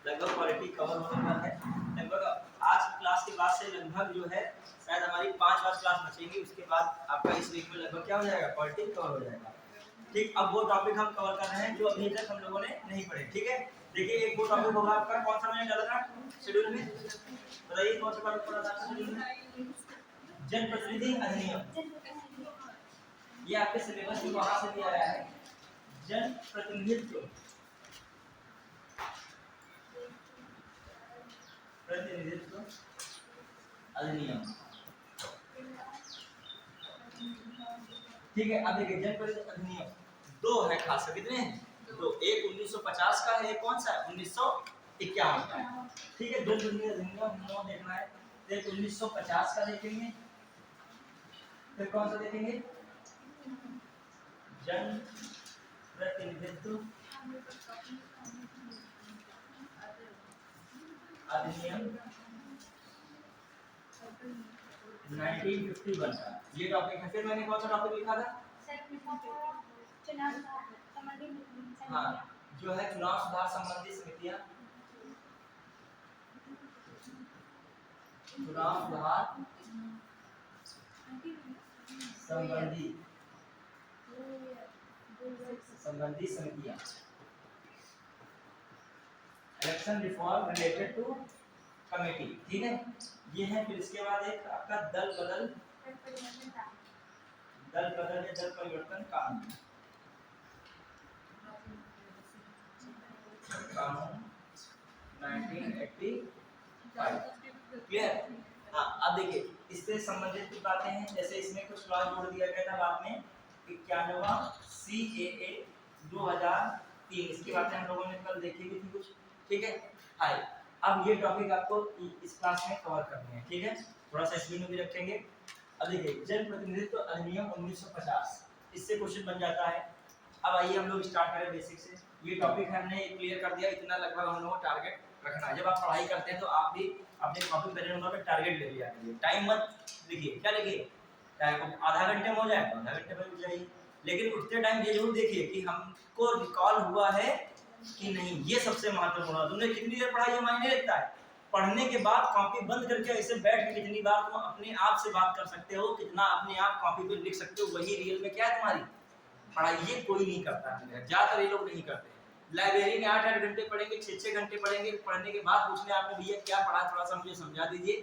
लगभग polity cover होने वाला है। लगभग आज क्लास के बाद से लगभग जो है शायद हमारी 5 क्लास बचेंगी, उसके बाद आपका इस वीक में लगभग क्या हो जाएगा, पॉलिटी कवर हो जाएगा। ठीक, अब वो टॉपिक हम कवर कर रहे हैं जो अभी तक हम लोगों ने नहीं पढ़े। ठीक है, देखिए एक वो टॉपिक होगा आपका, कौन सा मैंने डाला था शेड्यूल में, बताइए कौन सा टॉपिक पढ़ा था शेड्यूल में? जनप्रतिनिधि अधिनियम। ये आपके सिलेबस में वहां से भी आया है, जनप्रतिनिधित्व प्रतिनिधित्व अधिनियम। ठीक है, अब देखिए जनप्रतिनिधित्व अधिनियम दो है खास, कितने हैं? दो, एक 1950 का है, कौन सा 1951 का है। ठीक है, जनप्रतिनिधित्व अधिनियम नो देखना है, एक 1950 का देखेंगे, फिर कौन सा देखेंगे, जन प्रतिनिधित्व अधिनियम 1951 का ये टॉपिक है। फिर मैंने कौन सा टॉपिक लिखा था? हाँ, जो है चुनाव सुधार संबंधी समितियां, चुनाव सुधार संबंधी समितियां, election reform related to committee. ठीक है, ये है। फिर इसके बाद एक आपका दल बदल या दल परिवर्तन कानून 1985। क्लियर? हाँ, अब देखिए इससे संबंधित कुछ बातें हैं, जैसे इसमें कुछ क्लॉज जोड़ दिया गया था बाद में 91वां CAA 2003, इसकी बातें हम लोगों ने कल देखी भी थी कुछ। ठीक है, हाय अब ये टॉपिक आपको इस क्लास में कवर करनी है। ठीक है, थोड़ा सा स्क्रीन में भी रखेंगे। अब देखिए जनप्रतिनिधित्व अधिनियम 1950, इससे क्वेश्चन बन जाता है। अब आइए हम लोग स्टार्ट करें बेसिक से। ये टॉपिक हमने क्लियर कर दिया, इतना लगभग हम लोगों को टारगेट रखना है। जब आप पढ़ाई करते हैं तो आप भी अपने कॉपी पेन नंबर पे टारगेट ले लिया करिए, टाइम मत लिखिए। क्या लिखिए? टाइम आधा घंटे में हो जाए तो आधा घंटे में उठ जाइए, लेकिन उठते टाइम ये जरूर देखिए कि हमको रिकॉल हुआ है कि नहीं, ये सबसे महत्वपूर्ण है। तुमने कितनी देर पढ़ाई है मायने रखता है। पढ़ने के बाद कॉपी बंद करके ऐसे बैठ के कितनी बार तुम अपने आप से बात कर सकते हो, कितना अपने आप कॉपी पे लिख सकते हो, वही रियल में क्या है तुम्हारी पढ़ाई। ये कोई नहीं करता है, ज्यादातर ये लोग नहीं करते। लाइब्रेरी में 8-8 घंटे पढ़ेंगे, 6-6 घंटे पढ़ेंगे, पढ़ने के बाद पूछने आपने भैया क्या पढ़ा, थोड़ा सा मुझे समझा दीजिए।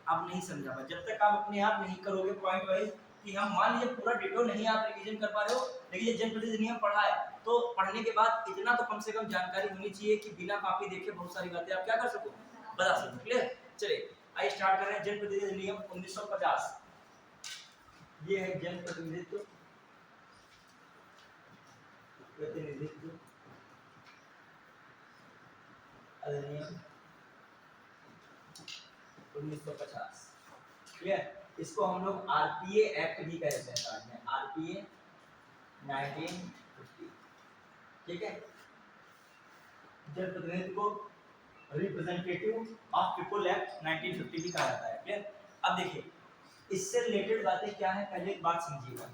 आप नहीं समझा पाए जब तक आप अपने आप नहीं करोगे पॉइंट वाइज कि हम मान लीजिए पूरा डिटेल नहीं आप रिवीजन कर पा रहे हो, लेकिन ये जनप्रतिनिधि अधिनियम पढ़ा है तो पढ़ने के बाद इतना तो कम से कम जानकारी होनी चाहिए कि बिना कॉपी देखे बहुत सारी बातें आप क्या कर सको, बता सको। क्लियर? चलिए आइए स्टार्ट कर रहे हैं। जनप्रतिनिधि अधिनियम 1950, ये है जनप्रतिनिधित्व प्रतिनिधित्व अधिनियम 1950। क्लियर? इसको हम लोग आरपीए एक्ट भी कहते हैं, बाद में आरपीए 1950। ठीक है, जनप्रतिनिधित्व को रिप्रेजेंटेटिव ऑफ पीपल एक्ट 1950 भी कहा जाता है। क्लियर? अब देखिए इससे रिलेटेड बातें क्या है, पहले एक बात समझिएगा।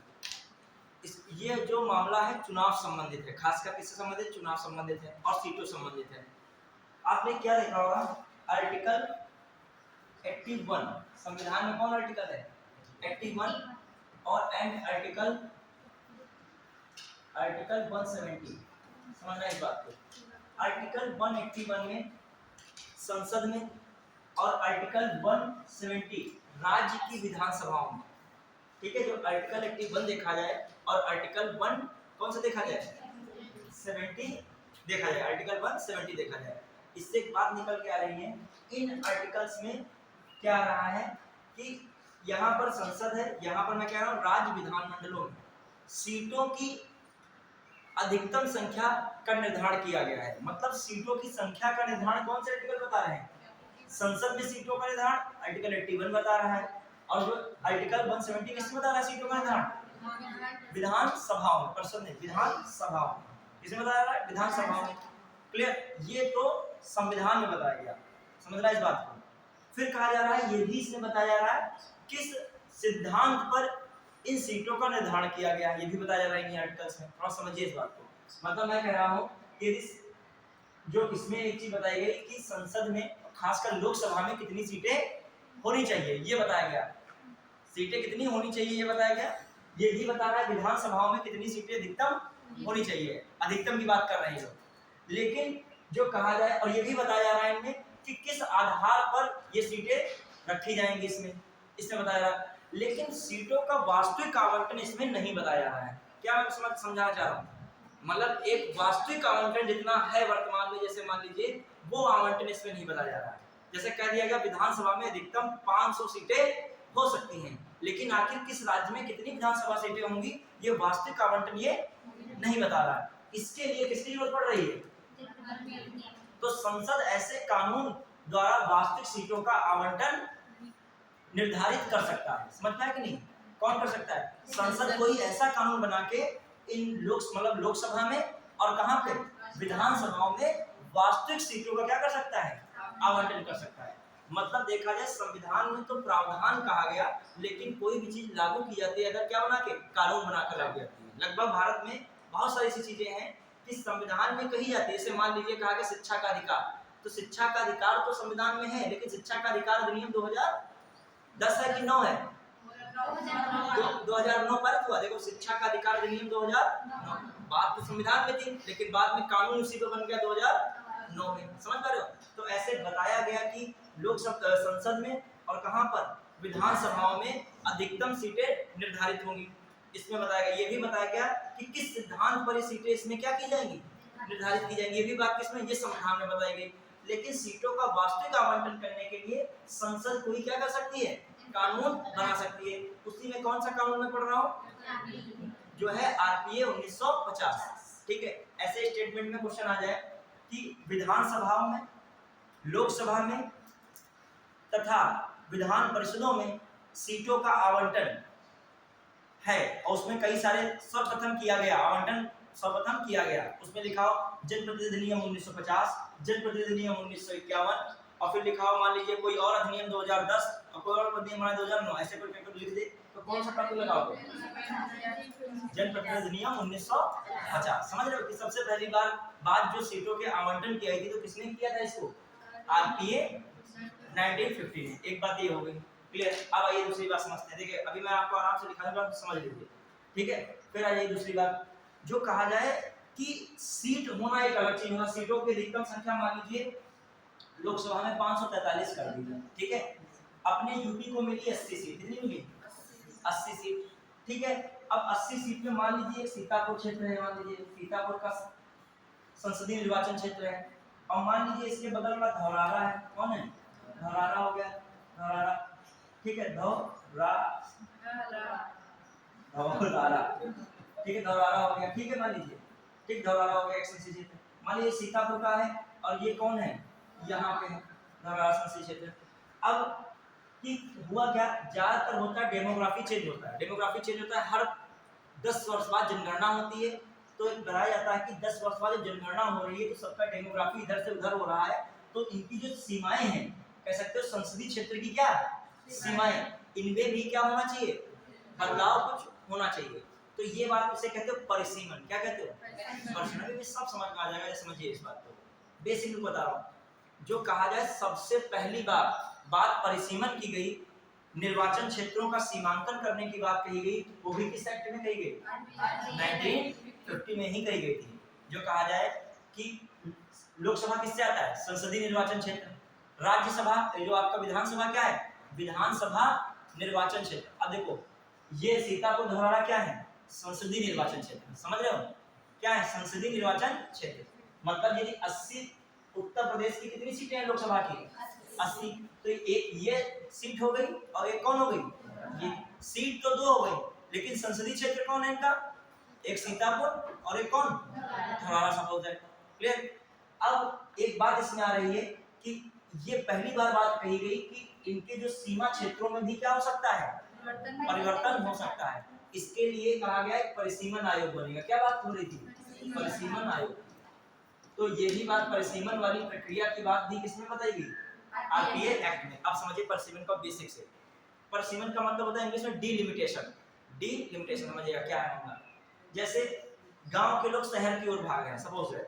ये जो मामला है चुनाव संबंधित है, खासकर किससे संबंधित? चुनाव संबंधित है और सीटों संबंधित है। आपने क्या देखा होगा, आर्टिकल 81 संविधान में कौन आर्टिकल है? 81 और एंड आर्टिकल 170। समझना इस बात को। आर्टिकल 181 में संसद में और आर्टिकल 170 राज्य की विधानसभाओं में। ठीक है, जो आर्टिकल 81 देखा जाए और आर्टिकल 1 कौन सा देखा जाए? 70 देखा जाए, आर्टिकल 170 देखा जाए। इससे एक बात निकल के आ रही है, इन आर्टिकल्स में क्या आ रहा है कि यहाँ पर संसद है, यहाँ पर मैं कह रहा हूँ राज्य विधानमंडलों में सीटों की अधिकतम संख्या का निर्धारण किया गया है। मतलब सीटों की संख्या का निर्धारण कौन से आर्टिकल बता रहे हैं? संसद में सीटों का निर्धारण आर्टिकल 81 बता रहा है, और जो आर्टिकल 170 किसमें बता रहा है सीटों का निर्धारण? विधानसभाओं, परिषद में, विधानसभाओं किसमें बताया रहा है? विधानसभाओं में। क्लियर? ये तो संविधान में बताया गया, समझना इस बात को। फिर कहा जा रहा है, ये भी इसमें बताया जा रहा है किस सिद्धांत पर इन सीटों का निर्धारण किया गया, ये भी बताया जा रहा है इन आर्टिकल्स में। थोड़ा समझिए इस बात को। मतलब मैं कह रहा हूँ कि जो इसमें एक चीज बताई गई कि संसद में खासकर लोकसभा में कितनी सीटें होनी चाहिए ये बताया गया। सीटें कितनी होनी चाहिए ये बताया गया। ये भी बता रहा है विधानसभाओं में कितनी सीटें अधिकतम होनी चाहिए, अधिकतम की बात कर रहे हैं लोग। लेकिन जो कहा जाए, और ये भी बताया जा रहा है इनमें कि किस आधार पर ये सीटें रखी जाएंगी, इसमें बताया जा रहा है। लेकिन सीटों का वास्तविक आवंटन इसमें नहीं बताया जा रहा है। क्या मैं समझाना चाह रहा हूँ, मतलब एक वास्तविक आवंटन जितना है वर्तमान में, जैसे मान लीजिए वो आवंटन इसमें नहीं बताया जा रहा है। जैसे कह दिया गया विधानसभा में अधिकतम 500 सीटें हो सकती हैं, लेकिन आखिर किस राज्य में कितनी विधानसभा सीटें होंगी ये वास्तविक आवंटन ये नहीं बता रहा है। इसके लिए किसकी जरूरत पड़ रही है? तो संसद ऐसे कानून द्वारा वास्तविक सीटों का आवंटन निर्धारित कर सकता है। समझ पाए कि नहीं? कौन कर सकता है? संसद कोई ऐसा कानून बना के इन लोकसभा में और कहां पे विधानसभाओं में वास्तविक सीटों का क्या कर सकता है? आवंटन कर सकता है। मतलब देखा जाए संविधान में तो प्रावधान कहा गया, लेकिन कोई भी चीज लागू की जाती है अगर क्या बना के, कानून बनाकर लागू जाती है। लगभग भारत में बहुत सारी ऐसी चीजें हैं कि संविधान में कही जाती है। जैसे मान लीजिए कहा गया शिक्षा का अधिकार, तो शिक्षा का अधिकार तो संविधान में है, लेकिन शिक्षा का अधिकार अधिनियम 2010 है कि 9 है? 2009 पारित हुआ। देखो शिक्षा का अधिकार अधिनियम 2009, बात तो संविधान में थी, लेकिन बाद में कानून उसी पे बन गया 2009 में। समझ पा रहे हो? तो ऐसे बताया गया कि लोकसभा संसद में और कहां पर विधानसभाओं में अधिकतम सीटें निर्धारित होंगी। इसमें बताया गया, ये भी बताया गया कि किस सिद्धांत पर ये सीटें इसमें क्या की जाएंगी, निर्धारित की जाएंगी। ये भी बात किसमें, ये संविधान में बताई गई। लेकिन सीटों का वास्तविक आवंटन करने के लिए संसद कोई क्या कर सकती है, कानून बना सकती है। उसी में कौन सा कानून में पढ़ रहा हूँ, जो है आरपीए 1950। ठीक है, ऐसे स्टेटमेंट में क्वेश्चन आ जाए कि विधानसभाओं में, लोकसभा में तथा विधान परिषदों में सीटों का आवंटन है, और उसमें कई सारे सर्वप्रथम किया गया आवंटन, सर्वप्रथम किया गया। उसमें लिखा हो जनप्रतिनिधि अधिनियम 1950, जनप्रतिनिधि अधिनियम 1951, और फिर लिखा हो मान लीजिए कोई और अधिनियम 2010 और कोई और अधिनियम 2009, ऐसे कोई पेपर लिख दे तो कौन सा टॉपिक लगाओगे? जनप्रतिनिधि अधिनियम 1950। समझ रहे हो कि सबसे पहली बात जो सीटों के आवंटन की आई थी तो किसने किया था इसको? आरपीए 1950 ने। एक बात ये हो गई क्लियर। अब आइए दूसरी बात समझते हैं। देखिए अभी मैं आपको आराम से दिखा दूंगा, समझ लीजिए। ठीक है, फिर आइए दूसरी बात, जो कहा जाए कि सीट होना एक अलग चीज होगा। सीटों की अधिकतम संख्या मान लीजिए लोकसभा में 543 कर दी। ठीक है, अपने यूपी को मिली 80 सीट। कितनी मिली? 80 सीट। ठीक है, अब 80 सीट में मान लीजिए सीतापुर क्षेत्र है, मान लीजिए सीतापुर का संसदीय निर्वाचन क्षेत्र है, और मान लीजिए इसके बगल में धौरारा है। कौन है? धौरारा हो गया, धौरारा। ठीक है, धौरारा, ठीक है, धौरारा हो गया। ठीक है, मान लीजिए ठीक धौरारा हो गया एक संसदीय क्षेत्र। मान लीजिए सीतापुर का है और ये कौन है, यहाँ पे है धौरारा संसदीय क्षेत्र। अब कि हुआ क्या, ज्यादातर होता है डेमोग्राफी चेंज होता है। डेमोग्राफी चेंज होता है, हर 10 वर्ष बाद जनगणना होती है, तो बताया जाता है कि 10 वर्ष बाद जब जनगणना हो रही है तो सबका डेमोग्राफी इधर से उधर हो रहा है, तो इनकी जो सीमाएं हैं, कह सकते हो संसदीय क्षेत्र की क्या सीमाएं, इनमें भी क्या होना चाहिए, बदलाव कुछ होना चाहिए। तो ये बात इसे कहते हो परिसीमन। क्या कहते हो? परिसीमन। भी सब समझ में आ जाएगा, समझिए इस बात को, बेसिक बता रहा हूँ। जो कहा जाए सबसे पहली बात परिसीमन की गई, निर्वाचन क्षेत्रों का सीमांकन करने की बात कही गई, वो भी किस एक्ट में कही गई? 1950 में ही कही गई थी। जो कहा जाए कि लोकसभा किससे आता है? संसदीय निर्वाचन क्षेत्र। राज्यसभा जो आपका विधानसभा क्या है? विधानसभा निर्वाचन क्षेत्र। अब देखो ये सीतापुर धौरारा क्या है? संसदीय निर्वाचन क्षेत्र। समझ रहे हो क्या है संसदीय निर्वाचन क्षेत्र? मतलब यदि 80 उत्तर प्रदेश की कितनी सीटें हैं लोकसभा की? 80। तो एक ये सीट हो गई और एक कौन हो गई? ये सीट तो 2 हो गई, लेकिन संसदीय क्षेत्र कौन है इनका? एक सीतापुर और एक कौन? धौरारा सपोज है। क्लियर। अब एक बात इसमें आ रही है कि ये पहली बात कही गई कि इनके जो सीमा क्षेत्रों में भी क्या हो सकता है? परिवर्तन हो सकता है। इसके लिए कहा गया एक परिसीमन आयोग बनेगा। क्या बात हो रही थी? परिसीमन आयोग। तो ये भी बात परिसीमन वाली प्रक्रिया की बात भी किसमें बताई गई? आरपीए एक्ट में। अब समझिए परिसीमन का बेसिक से। परिसीमन का मतलब होता है इंग्लिश में डिलिमिटेशन। डिलिमिटेशन समझिएगा क्या है मामला। जैसे गांव के लोग शहर की ओर भाग रहे हैं, सपोज है,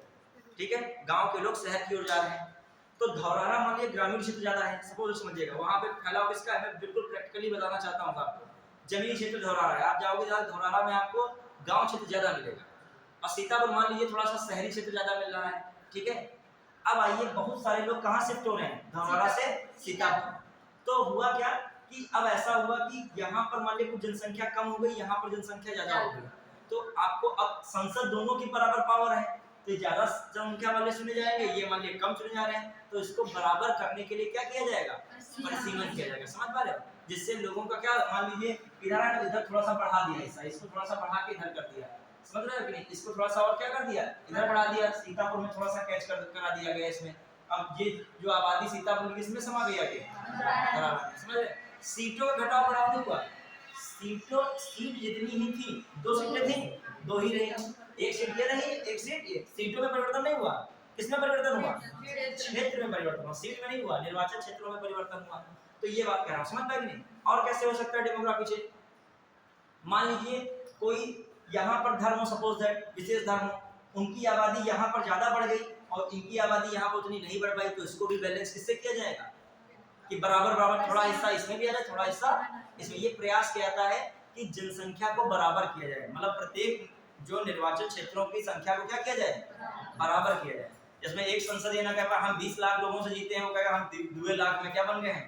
ठीक है, गांव के लोग शहर की ओर जा रहे हैं। तो धौरहरा मान लीजिए ग्रामीण क्षेत्र ज्यादा है, सपोज समझिएगा, वहां पे फैलाव किसका है, मैं बिल्कुल प्रैक्टिकली बताना चाहता हूं आपको। जमीनी क्षेत्र धौरहरा है, आप जाओगे जहाँ धौरहरा में आपको गांव क्षेत्र ज्यादा मिलेगा, और सीतापुर मान लीजिए थोड़ा सा शहरी क्षेत्र ज्यादा मिल रहा है, ठीक है। अब आइए, बहुत सारे लोग कहाँ शिफ्ट हो रहे हैं, धौरहरा से सीतापुर। तो हुआ क्या कि अब ऐसा हुआ कि यहाँ पर मान लीजिए कुछ जनसंख्या कम हो गई, यहाँ पर जनसंख्या ज्यादा हो गई, तो आपको अब संसद दोनों की बराबर पावर है, तो ज्यादा जनसंख्या वाले चुने जाएंगे, ये मान लीजिए कम चुने जा रहे हैं, तो इसको बराबर करने के लिए क्या किया जाएगा, परिसीमन किया जाएगा। समझ पा रहे हो, जिससे लोगों का क्या, मान लीजिए इधर है तो इधर थोड़ा सा बढ़ा दिया हिस्सा, इसको थोड़ा सा बढ़ा के इधर कर दिया, समझ रहे हो कि नहीं, इसको थोड़ा सा और क्या कर दिया, इधर बढ़ा दिया, सीतापुर में थोड़ा सा कैच करा दिया गया इसमें। अब ये जो आबादी सीतापुर की इसमें समा गया, समझ रहे, सीटों का घटाव बढ़ाव नहीं हुआ, सीट जितनी ही थी, 2 सीटें थी, 2 ही रही, एक सीट ये रही, एक सीट ये, सीटों में परिवर्तन नहीं हुआ, किसमें परिवर्तन हुआ, क्षेत्र में परिवर्तन हुआ, सीट में नहीं हुआ, निर्वाचन क्षेत्रों में परिवर्तन हुआ। तो ये बात कह रहा हूं, समझ पाए कि नहीं। और कैसे हो सकता है डेमोग्राफी चेंज, मान लीजिए कोई यहाँ पर धर्म, सपोज दैट विशेष धर्म, उनकी आबादी यहाँ पर ज्यादा बढ़ गई और इनकी आबादी यहाँ पर उतनी नहीं बढ़ पाई, तो इसको भी बैलेंस किससे किया जाएगा, कि बराबर बराबर, थोड़ा हिस्सा इसमें भी आ जाए, थोड़ा हिस्सा इसमें। ये प्रयास किया जाता है कि जनसंख्या को बराबर किया जाए, मतलब प्रत्येक जो निर्वाचन क्षेत्रों की संख्या को क्या किया जाए, बराबर किया जाए। जिसमें एक संसद ये ना कह पाए हम 20 लाख लोगों से जीते हैं, वो कहेगा हम 2 लाख में क्या बन गए हैं,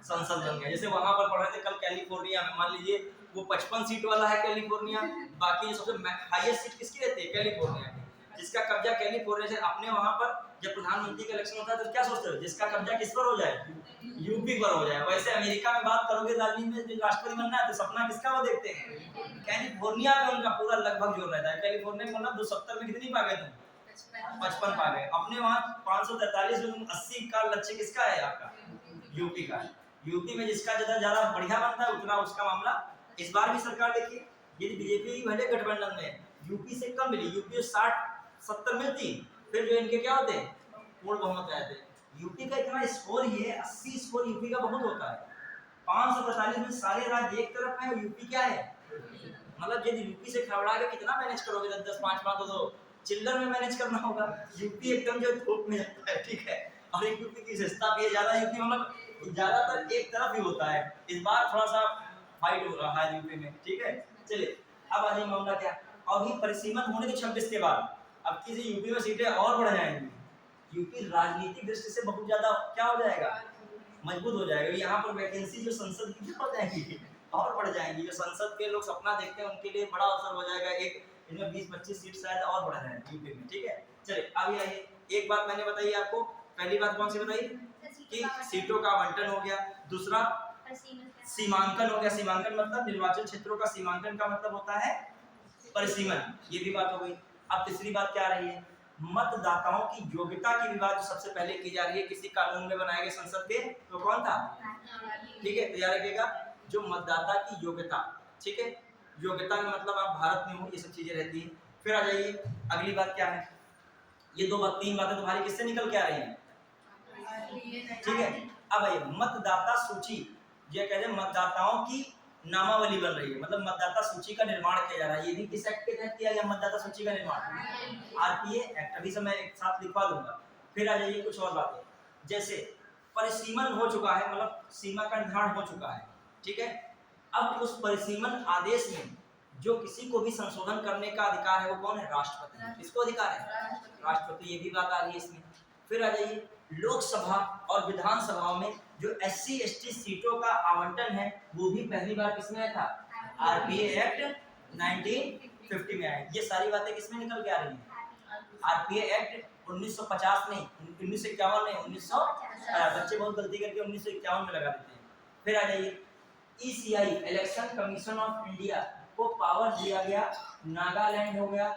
संसद बन गए। जैसे वहां पर पढ़ रहे थे कल कैलिफोर्निया में, मान लीजिए वो 55 सीट वाला है कैलिफोर्निया, बाकी सबसे हाईएस्ट सीट किसकी रहती है, कैलिफोर्निया की, जिसका कब्जा कैलिफोर्निया से। अपने वहां पर जब प्रधानमंत्री का इलेक्शन होता है तो क्या सोचते हो, जिसका कब्जा किस पर हो जाए, यूपी पर हो जाए। वैसे अमेरिका में बात करोगे, राजनीति में राष्ट्रपति बनना है तो सपना किसका वो देखते हैं, कैलिफोर्निया में उनका पूरा लगभग जोर रहता है। कैलिफोर्निया में मतलब 270 में कितनी पा गए तुम, 55 पा गए। अपने वहाँ 543 में 80 का लक्ष्य किसका है, आपका यूपी का। यूपी में जिसका ज्यादा बढ़िया बनता है उतना उसका मामला। इस बार भी सरकार देखिए, यदि बीजेपी भले गठबंधन में यूपी से कम मिली, यूपी 60-70 मिलती, फिर जो इनके क्या होते, पूर्ण बहुमत रहते। यूपी का इतना स्कोर ही है, 80 स्कोर यूपी का बहुत होता है। 545 में सारे राज्य एक तरफ है और यूपी क्या है, मतलब यदि यूपी से खबरा के कितना मैनेज करोगे, 10-10 5-5 तो चिल्लर में मैनेज करना होगा। यूपी एकदम जो थोक में जाता है, ठीक है। और एक यूपी की विशेषता भी है, ज्यादा यूपी मतलब ज्यादातर एक तरफ ही होता है। इस बार थोड़ा सा फाइट हो रहा है यूपी में, ठीक है। चलिए अब आ जाए मामला क्या, अभी परिसीमन होने के 26 के बाद अब किसी यूपी में सीटें और बढ़ जाएंगी। यूपी राजनीतिक दृष्टि से बहुत ज्यादा क्या हो जाएगा, मजबूत हो जाएगा। यहाँ पर वैकेंसी जो संसद की हो जाएगी और बढ़ जाएंगी। जो संसद के लोग सपना देखते हैं उनके लिए बड़ा अवसर हो जाएगा, एक इनमें 20-25 सीट शायद और बढ़ जाएंगे यूपी में, ठीक है। चलिए अभी आइए, एक बात मैंने बताई आपको, पहली बात कौन सी बताई कि सीटों का आवंटन हो गया, दूसरा सीमांकन हो गया। सीमांकन मतलब निर्वाचन क्षेत्रों का सीमांकन का मतलब होता है परिसीमन, ये भी बात हो गई। अब तीसरी बात क्या रही है, मतदाताओं की योग्यता की भी बात सबसे पहले की जा रही है किसी कानून में बनाए गए संसद के, तो कौन था, ठीक है, तैयार रखिएगा, जो मतदाता की योग्यता, ठीक है। योग्यता में मतलब आप भारत में हो, ये सब चीजें रहती हैं। फिर आ जाइए अगली बात क्या है, ये 2-3 बातें तुम्हारी किससे निकल के आ रही हैं, ठीक है। अब आइए मतदाता सूची, ये कहते हैं मतदाताओं की नामावली बन रही है, मतलब मतदाता सूची का निर्माण किया जा रहा है। ये भी किस एक्ट के तहत किया गया मतदाता सूची का निर्माण, आरपीए एक्ट, अभी से मैं एक साथ लिखवा दूंगा। फिर आ जाइए कुछ और बातें, जैसे परिसीमन हो चुका है, मतलब सीमा का निर्धारण हो चुका है, ठीक है। अब उस परिसीमन आदेश में जो किसी को भी संशोधन करने का अधिकार है वो कौन है, राष्ट्रपति। किसको अधिकार है, राष्ट्रपति, ये भी बात आ रही है इसमें। फिर आ जाइए लोकसभा और विधानसभाओं में जो SC ST सीटों का आवंटन है वो भी पहली बार किसमें आया था, आरपीए एक्ट 1950 में आया। ये सारी बातें किसमें निकल के आ रही हैं, आरपीए एक्ट 1950 नहीं, 1951 नहीं, 1950। बच्चे बहुत गलती करके 1951 में लगा देते हैं। फिर आ जाइए ECI election commission of India को पावर दिया गया, नागालैंड हो गया,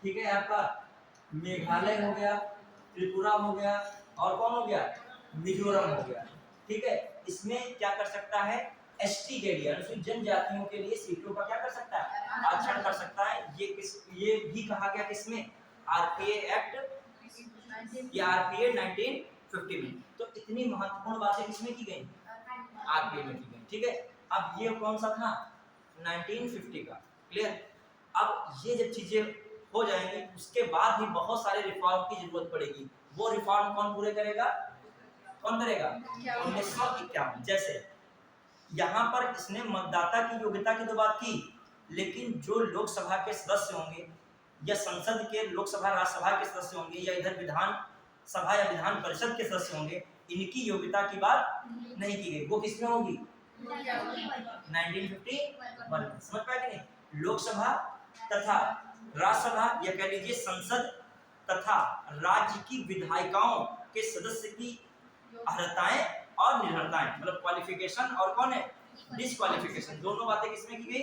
ठीक है, आपका मेघालय हो गया, त्रिपुरा हो गया, और कौन हो गया, मिजोरम हो गया, ठीक है। इसमें क्या कर सकता है, ST के लिए, अनुसूचित जनजातियों के लिए सीटों का क्या कर सकता है, आरक्षण कर सकता है। ये भी कहा गया किसमें, आरपीए एक्ट या आरपीए 1950 में। तो इतनी महत्वपूर्ण बातें किसमें की गई, आरपीए में की गई, ठीक है। अब ये कौन सा था, 1950 का, क्लियर। अब ये जब चीजें हो जाएंगे उसके बाद भी बहुत सारे रिफॉर्म की जरूरत पड़ेगी। वो रिफॉर्म कौन पूरे करेगा? कौन करेगा? 1951। जैसे यहाँ पर इसने मतदाता की योग्यता की तो बात की, लेकिन जो लोकसभा के सदस्य होंगे या संसद के लोकसभा राज्यसभा के सदस्य होंगे या इधर विधान सभा या विधान परिषद के सदस्य होंगे, इनकी योग्यता की बात नहीं की गई। वो किसमें होगी? 1951 में। समझ पाए कि नहीं? लोकसभा तथा राज्यसभा या कह लीजिए संसद तथा राज्य की विधायिकाओं के सदस्य की अर्हताएं और निर्भरताएं, मतलब क्वालिफिकेशन और कौन है डिस्क्वालिफिकेशन, दोनों बातें किसमें की गई?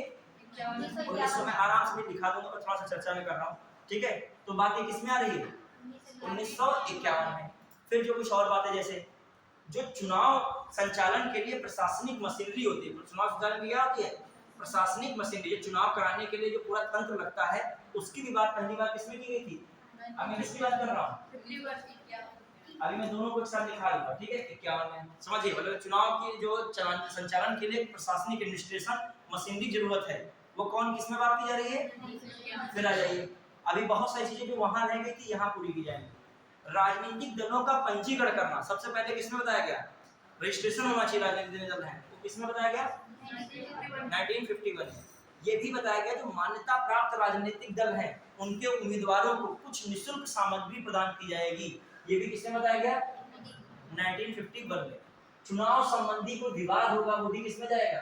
1900 में। आराम से भी दिखा दूंगा और थोड़ा सा चर्चा में कर रहा हूँ, ठीक है? तो बातें किसमें आ रही है? 1951 में। फिर जो कुछ और बातें, जैसे जो चुनाव संचालन के लिए प्रशासनिक मशीनरी होती है, चुनाव संचालन की क्या होती है? प्रशासनिक मशीनरी, जो चुनाव कराने के लिए जो पूरा तंत्र लगता है, उसकी भी बात पहली बार किसमें की गई थी? अब मैं किसकी बात कर रहा हूँ? अभी मैं दोनों को एक साथ दिखा दूंगा, ठीक है? 51 में। समझिए, मतलब चुनाव की जो संचालन के लिए प्रशासनिक एडमिनिस्ट्रेशन मशीनरी जरूरत है, वो कौन किसमें बात की जा रही है? फिर आ जाइए, अभी बहुत सारी चीजें जो वहां रह गई थी यहाँ पूरी की जाएंगी। राजनीतिक दलों का पंजीकरण करना सबसे पहले किसमें बताया गया? रजिस्ट्रेशन होना चाहिए राजनीतिक दल है, तो किसमें बताया गया? 1951 में। ये भी बताया गया जो मान्यता प्राप्त राजनीतिक दल हैं उनके उम्मीदवारों को कुछ निःशुल्क सामग्री प्रदान की जाएगी, ये भी किसमें बताया गया? 1951 में। चुनाव संबंधी कोई विवाद होगा वो भी किसमें जाएगा?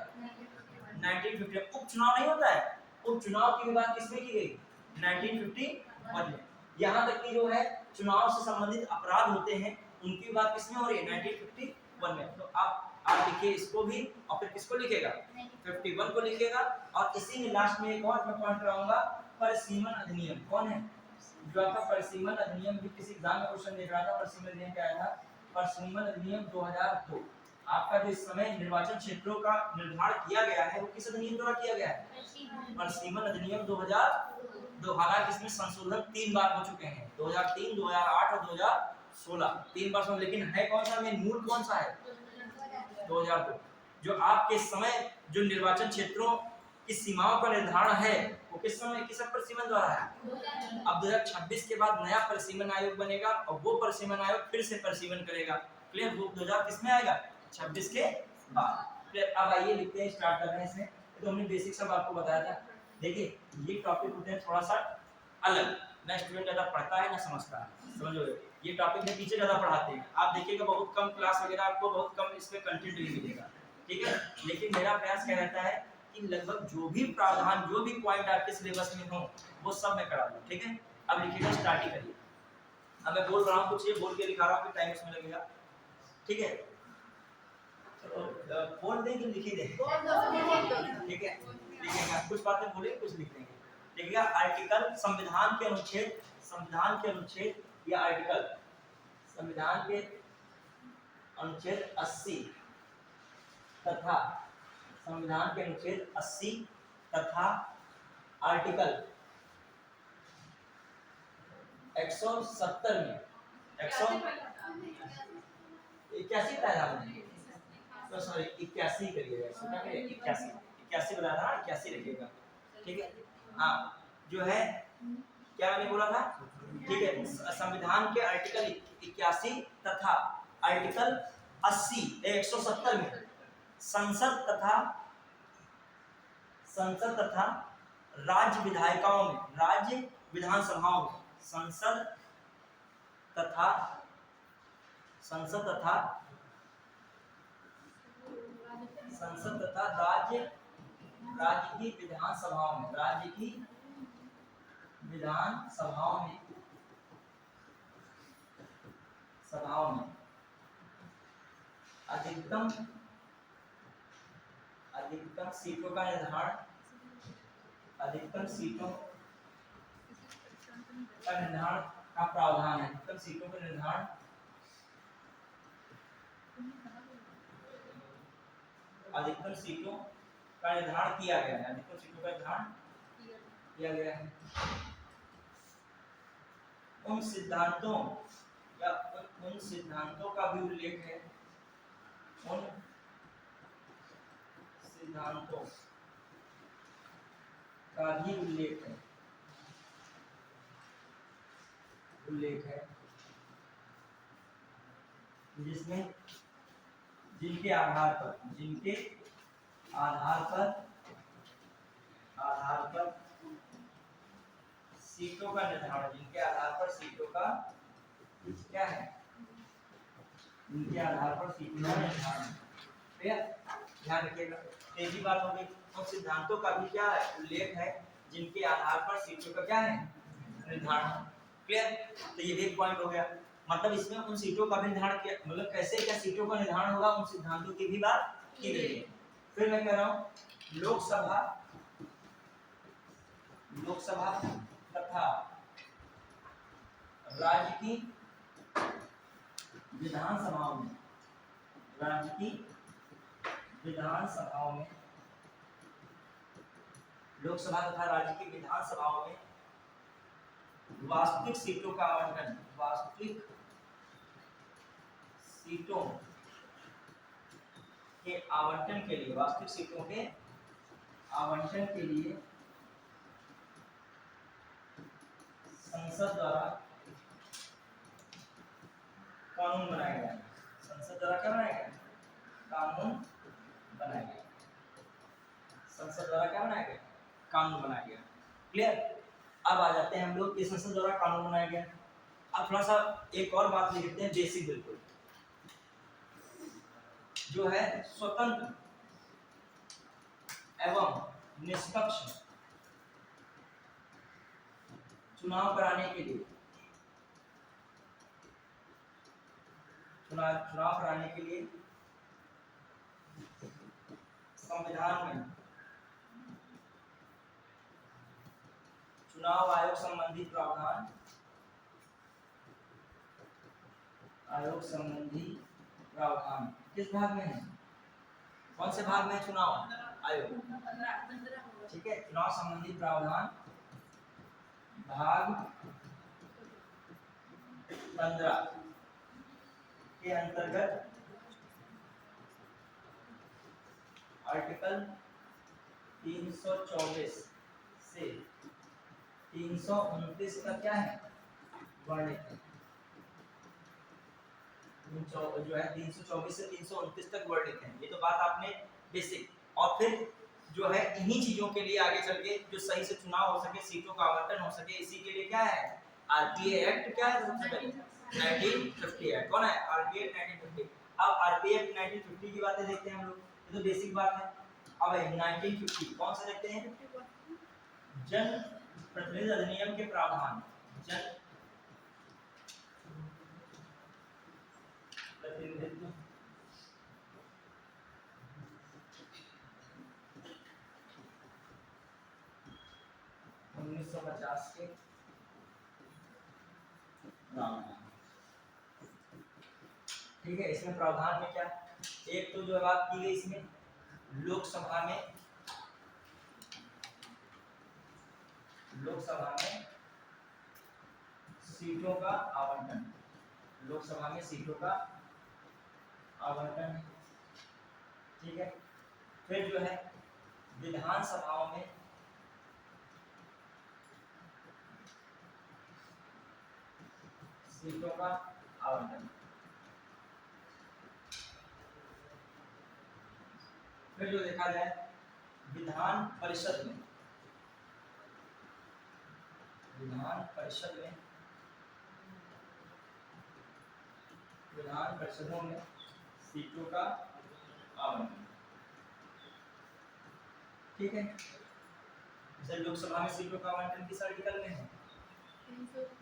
1950। उपचुनाव नहीं होता है, उपचुनाव की बात किसमें की गई? 1951 में। यहाँ तक कि जो है चुनाव से संबंधित अपराध होते हैं उनकी बात किसमें हो रही है? 1951 में। तो आप लिखिए इसको भी, और फिर किसको लिखेगा? 51 को लिखेगा। और इसी में लास्ट में एक और मैं पॉइंट कराऊंगा, परिसीमन अधिनियम। कौन है जो आपका परिसीमन अधिनियम? भी किसी एग्जाम में क्वेश्चन देख रहा था, परिसीमन अधिनियम क्या आया था? परिसीमन अधिनियम 2002। आपका जो इस समय निर्वाचन क्षेत्रों का निर्धारण किया गया है वो किस अधिनियम द्वारा किया गया है? परिसीमन अधिनियम 2002। हालांकि इसमें संशोधन 3 बार हो चुके हैं, 2003, 2008 और 2016, 3 बार। लेकिन है कौन सा? मेन मूल कौन सा है? 2002। जो आपके समय जो निर्वाचन क्षेत्रों की सीमाओं का निर्धारण है वो किस समय किस परिसीमन द्वारा है? अब 2026 के बाद नया परिसीमन आयोग बनेगा और वो परिसीमन आयोग फिर से परिसीमन करेगा। क्लियर? वो 2000 किस में आएगा? 26 के बाद। क्लियर? अब आइए लिखते हैं, स्टार्ट कर रहे हैं इसमें। तो हमने बेसिक सब आपको बताया था। देखिए ये टॉपिक होते हैं थोड़ा सा अलग, ना स्टूडेंट ज्यादा पढ़ता है ना समझता है, समझो। ये टॉपिक में टीचर ज्यादा पढ़ाते हैं, आप देखिएगा बहुत कम क्लास वगैरह आपको बहुत कम इसमें कंटेंट भी मिलेगा, ठीक है? लेकिन मेरा प्रयास क्या रहता है कि लगभग जो भी प्रावधान, जो भी पॉइंट आपके सिलेबस में हो वो सब मैं करा दूं, ठीक है? अब लिखिएगा, स्टार्ट ही करिए। अब मैं बोल रहा हूँ कुछ, ये बोल के दिखा रहा हूँ कि टाइम इसमें लगेगा, ठीक है? तो बोल दें कि लिखी दें? ठीक है, लिखिएगा। कुछ बातें बोले, कुछ लिख देंगे। देखिएगा, आर्टिकल संविधान के अनुच्छेद, संविधान के अनुच्छेद या आर्टिकल संविधान के अनुच्छेद 80 तथा संविधान के अनुच्छेद 80 तथा आर्टिकल 170 में 81 पैदा में, तो सॉरी 81 करिएगा, क्या करिए? 81 बताया था, 81 रखिएगा, ठीक है? हाँ, जो है क्या मैंने बोला था, ठीक है? संविधान के आर्टिकल 81 तथा आर्टिकल 80 170 में संसद तथा राज्य विधायिकाओं में, राज्य विधानसभाओं में, संसद तथा राज्य की विधानसभाओं में, राज्य की विधानसभाओं में अधिकतम सीटों का निर्धारण, अधिकतम सीटों का निर्धारण का प्रावधान है। अधिकतम सीटों का निर्धारण किया गया है, अधिकतम सीटों का निर्धारण किया गया है। उन सिद्धांतों का भी उल्लेख है, उन सिद्धांतों का भी उल्लेख है उल्लेख है जिसमें जिनके आधार पर सीटों का निर्धारण, जिनके आधार पर सीटों का क्या है, जिनके आधार पर सीटों का निर्धारण। ध्यान रखिएगा, तेजी बात हो गई। उन सिद्धांतों का भी क्या है, उल्लेख है जिनके आधार पर सीटों का क्या है, निर्धारण। क्लियर? तो ये भी एक पॉइंट हो गया। मतलब इसमें उन सीटों का भी निर्धारण किया, मतलब कैसे क्या सीटों का निर्धारण होगा, उन सिद्धांतों की भी बात की गई है। फिर मैं कह रहा हूं लोकसभा तथा राज्य की विधानसभाओं में, लोकसभा तथा राज्य की विधानसभाओं में वास्तविक सीटों का आवंटन, वास्तविक सीटों के आवंटन के लिए, वास्तविक सीटों के आवंटन के लिए संसद द्वारा कानून बनाया गया। संसद द्वारा क्या बनाया गया, कानून बनाया गया। संसद द्वारा क्या बनाया गया, कानून बनाया गया। क्लियर? अब आ जाते हैं हम लोग कि संसद द्वारा कानून बनाया गया। अब थोड़ा सा एक और बात लिखते हैं, बेसिक बिल्कुल, जो है स्वतंत्र एवं निष्पक्ष चुनाव कराने के लिए, चुनाव कराने के लिए संविधान में चुनाव आयोग संबंधी प्रावधान, किस भाग में है, कौन से भाग में है चुनाव आयोग, ठीक है, चुनाव संबंधी प्रावधान भाग 15 के अंतर्गत आर्टिकल 324 से 329 का क्या है, वर्णित है। जो है 324 से 329 तक वर्णित है। ये तो बात आपने बेसिक। और फिर जो है इन्हीं चीजों के लिए आगे चल के जो सही से चुनाव हो सके, सीटों का आवंटन हो सके, इसी के लिए क्या है, आरपीए एक्ट क्या है, सबसे पहले 1950 एक्ट। कौन है, आरपीए 1950। अब आरपीए एक्ट 1950 की बातें देखते हैं हम लोग, ये तो बेसिक बात है। अब 1950 कौन सा देखते हैं, जन प्रतिनिधि अधिनियम के प्रावधान, जन प्रतिनिधित्व 1950 के प्रावधान। ठीक है, इसमें प्रावधान में क्या, एक तो जो बात की गई इसमें लोकसभा में सीटों का आवंटन, लोकसभा में सीटों का आवंटन, ठीक है। फिर जो है विधानसभाओं में सीटों का आवंटन। फिर जो देखा जाए विधान परिषद में विधान परिषदों में सीटों का आवंटन, ठीक है। जैसे लोकसभा में सीटों का आवंटन किस आर्टिकल में है,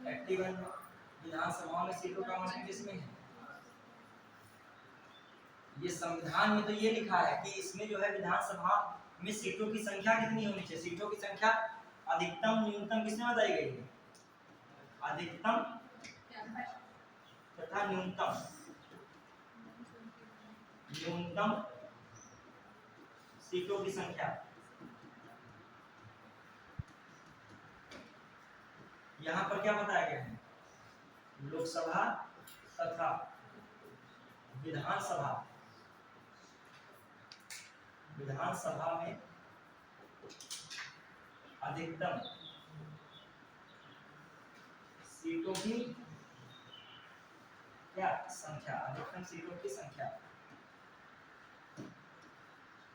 81 में। विधानसभा में सीटों का आवंटन किसमें है, ये संविधान में तो ये लिखा है कि इसमें जो है विधानसभा में सीटों की संख्या कितनी होनी चाहिए, सीटों की संख्या अधिकतम न्यूनतम किसमें बताई गई है, अधिकतम तथा न्यूनतम सीटों की संख्या यहाँ पर क्या बताया गया है, लोकसभा तथा विधानसभा में अधिकतम सीटों की क्या संख्या, अधिकतम सीटों की संख्या,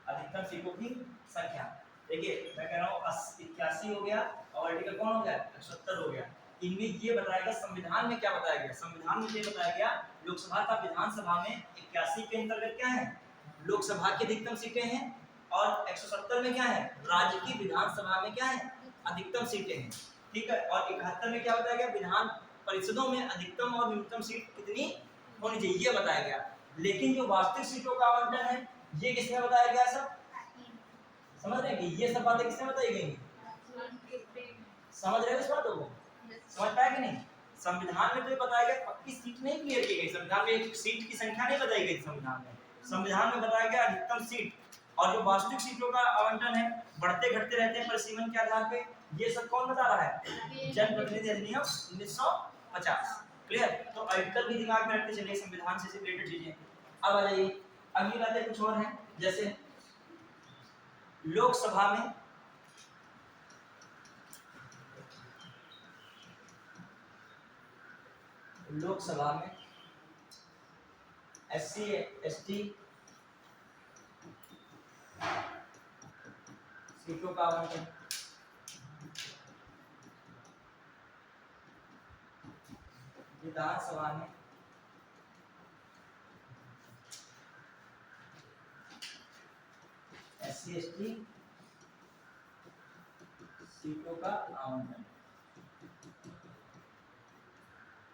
अधिकतम सीटों की संख्या। देखिए मैं कह रहा हूँ 81 हो गया और आर्टिकल कौन हो गया 170 हो गया। इनमें ये बताया गया संविधान में क्या बताया गया, संविधान में ये बताया गया लोकसभा का विधानसभा में 81 के अंतर्गत क्या है, लोकसभा की अधिकतम सीटें हैं और 170 में क्या है, राज्य की विधानसभा में क्या है, अधिकतम सीटें हैं। ठीक है, और 71 में क्या बताया गया, विधान परिषदों में अधिकतम और न्यूनतम सीट कितनी होनी चाहिए ये बताया गया। लेकिन जो वास्तविक सीटों का आवंटन है ये किसमें बताया गया, सब समझ रहे हैं कि ये सब बातें किसमें बताई गई, समझ रहे हो इस बातों को, समझ पाया कि नहीं। संविधान में तो ये बताया गया, पक्की सीट नहीं क्लियर की गई, संविधान में एक सीट की संख्या नहीं बताई गई संविधान में। संविधान में बताया गया अधिकतम सीट, और जो वास्तविक सीटों का आवंटन है बढ़ते घटते रहते हैं परिसीमन के आधार पे, ये सब कौन बता रहा है, जनप्रतिनिधि अधिनियम 1950। क्लियर, तो आर्टिकल भी दिमाग में रखते चलिए, संविधान से रिलेटेड चीजें। अब आ जाइए अगली बातें कुछ और हैं, जैसे लोकसभा में SC ST सीटों का आवंटन, विधानसभा में SC ST सीटों का आवंटन।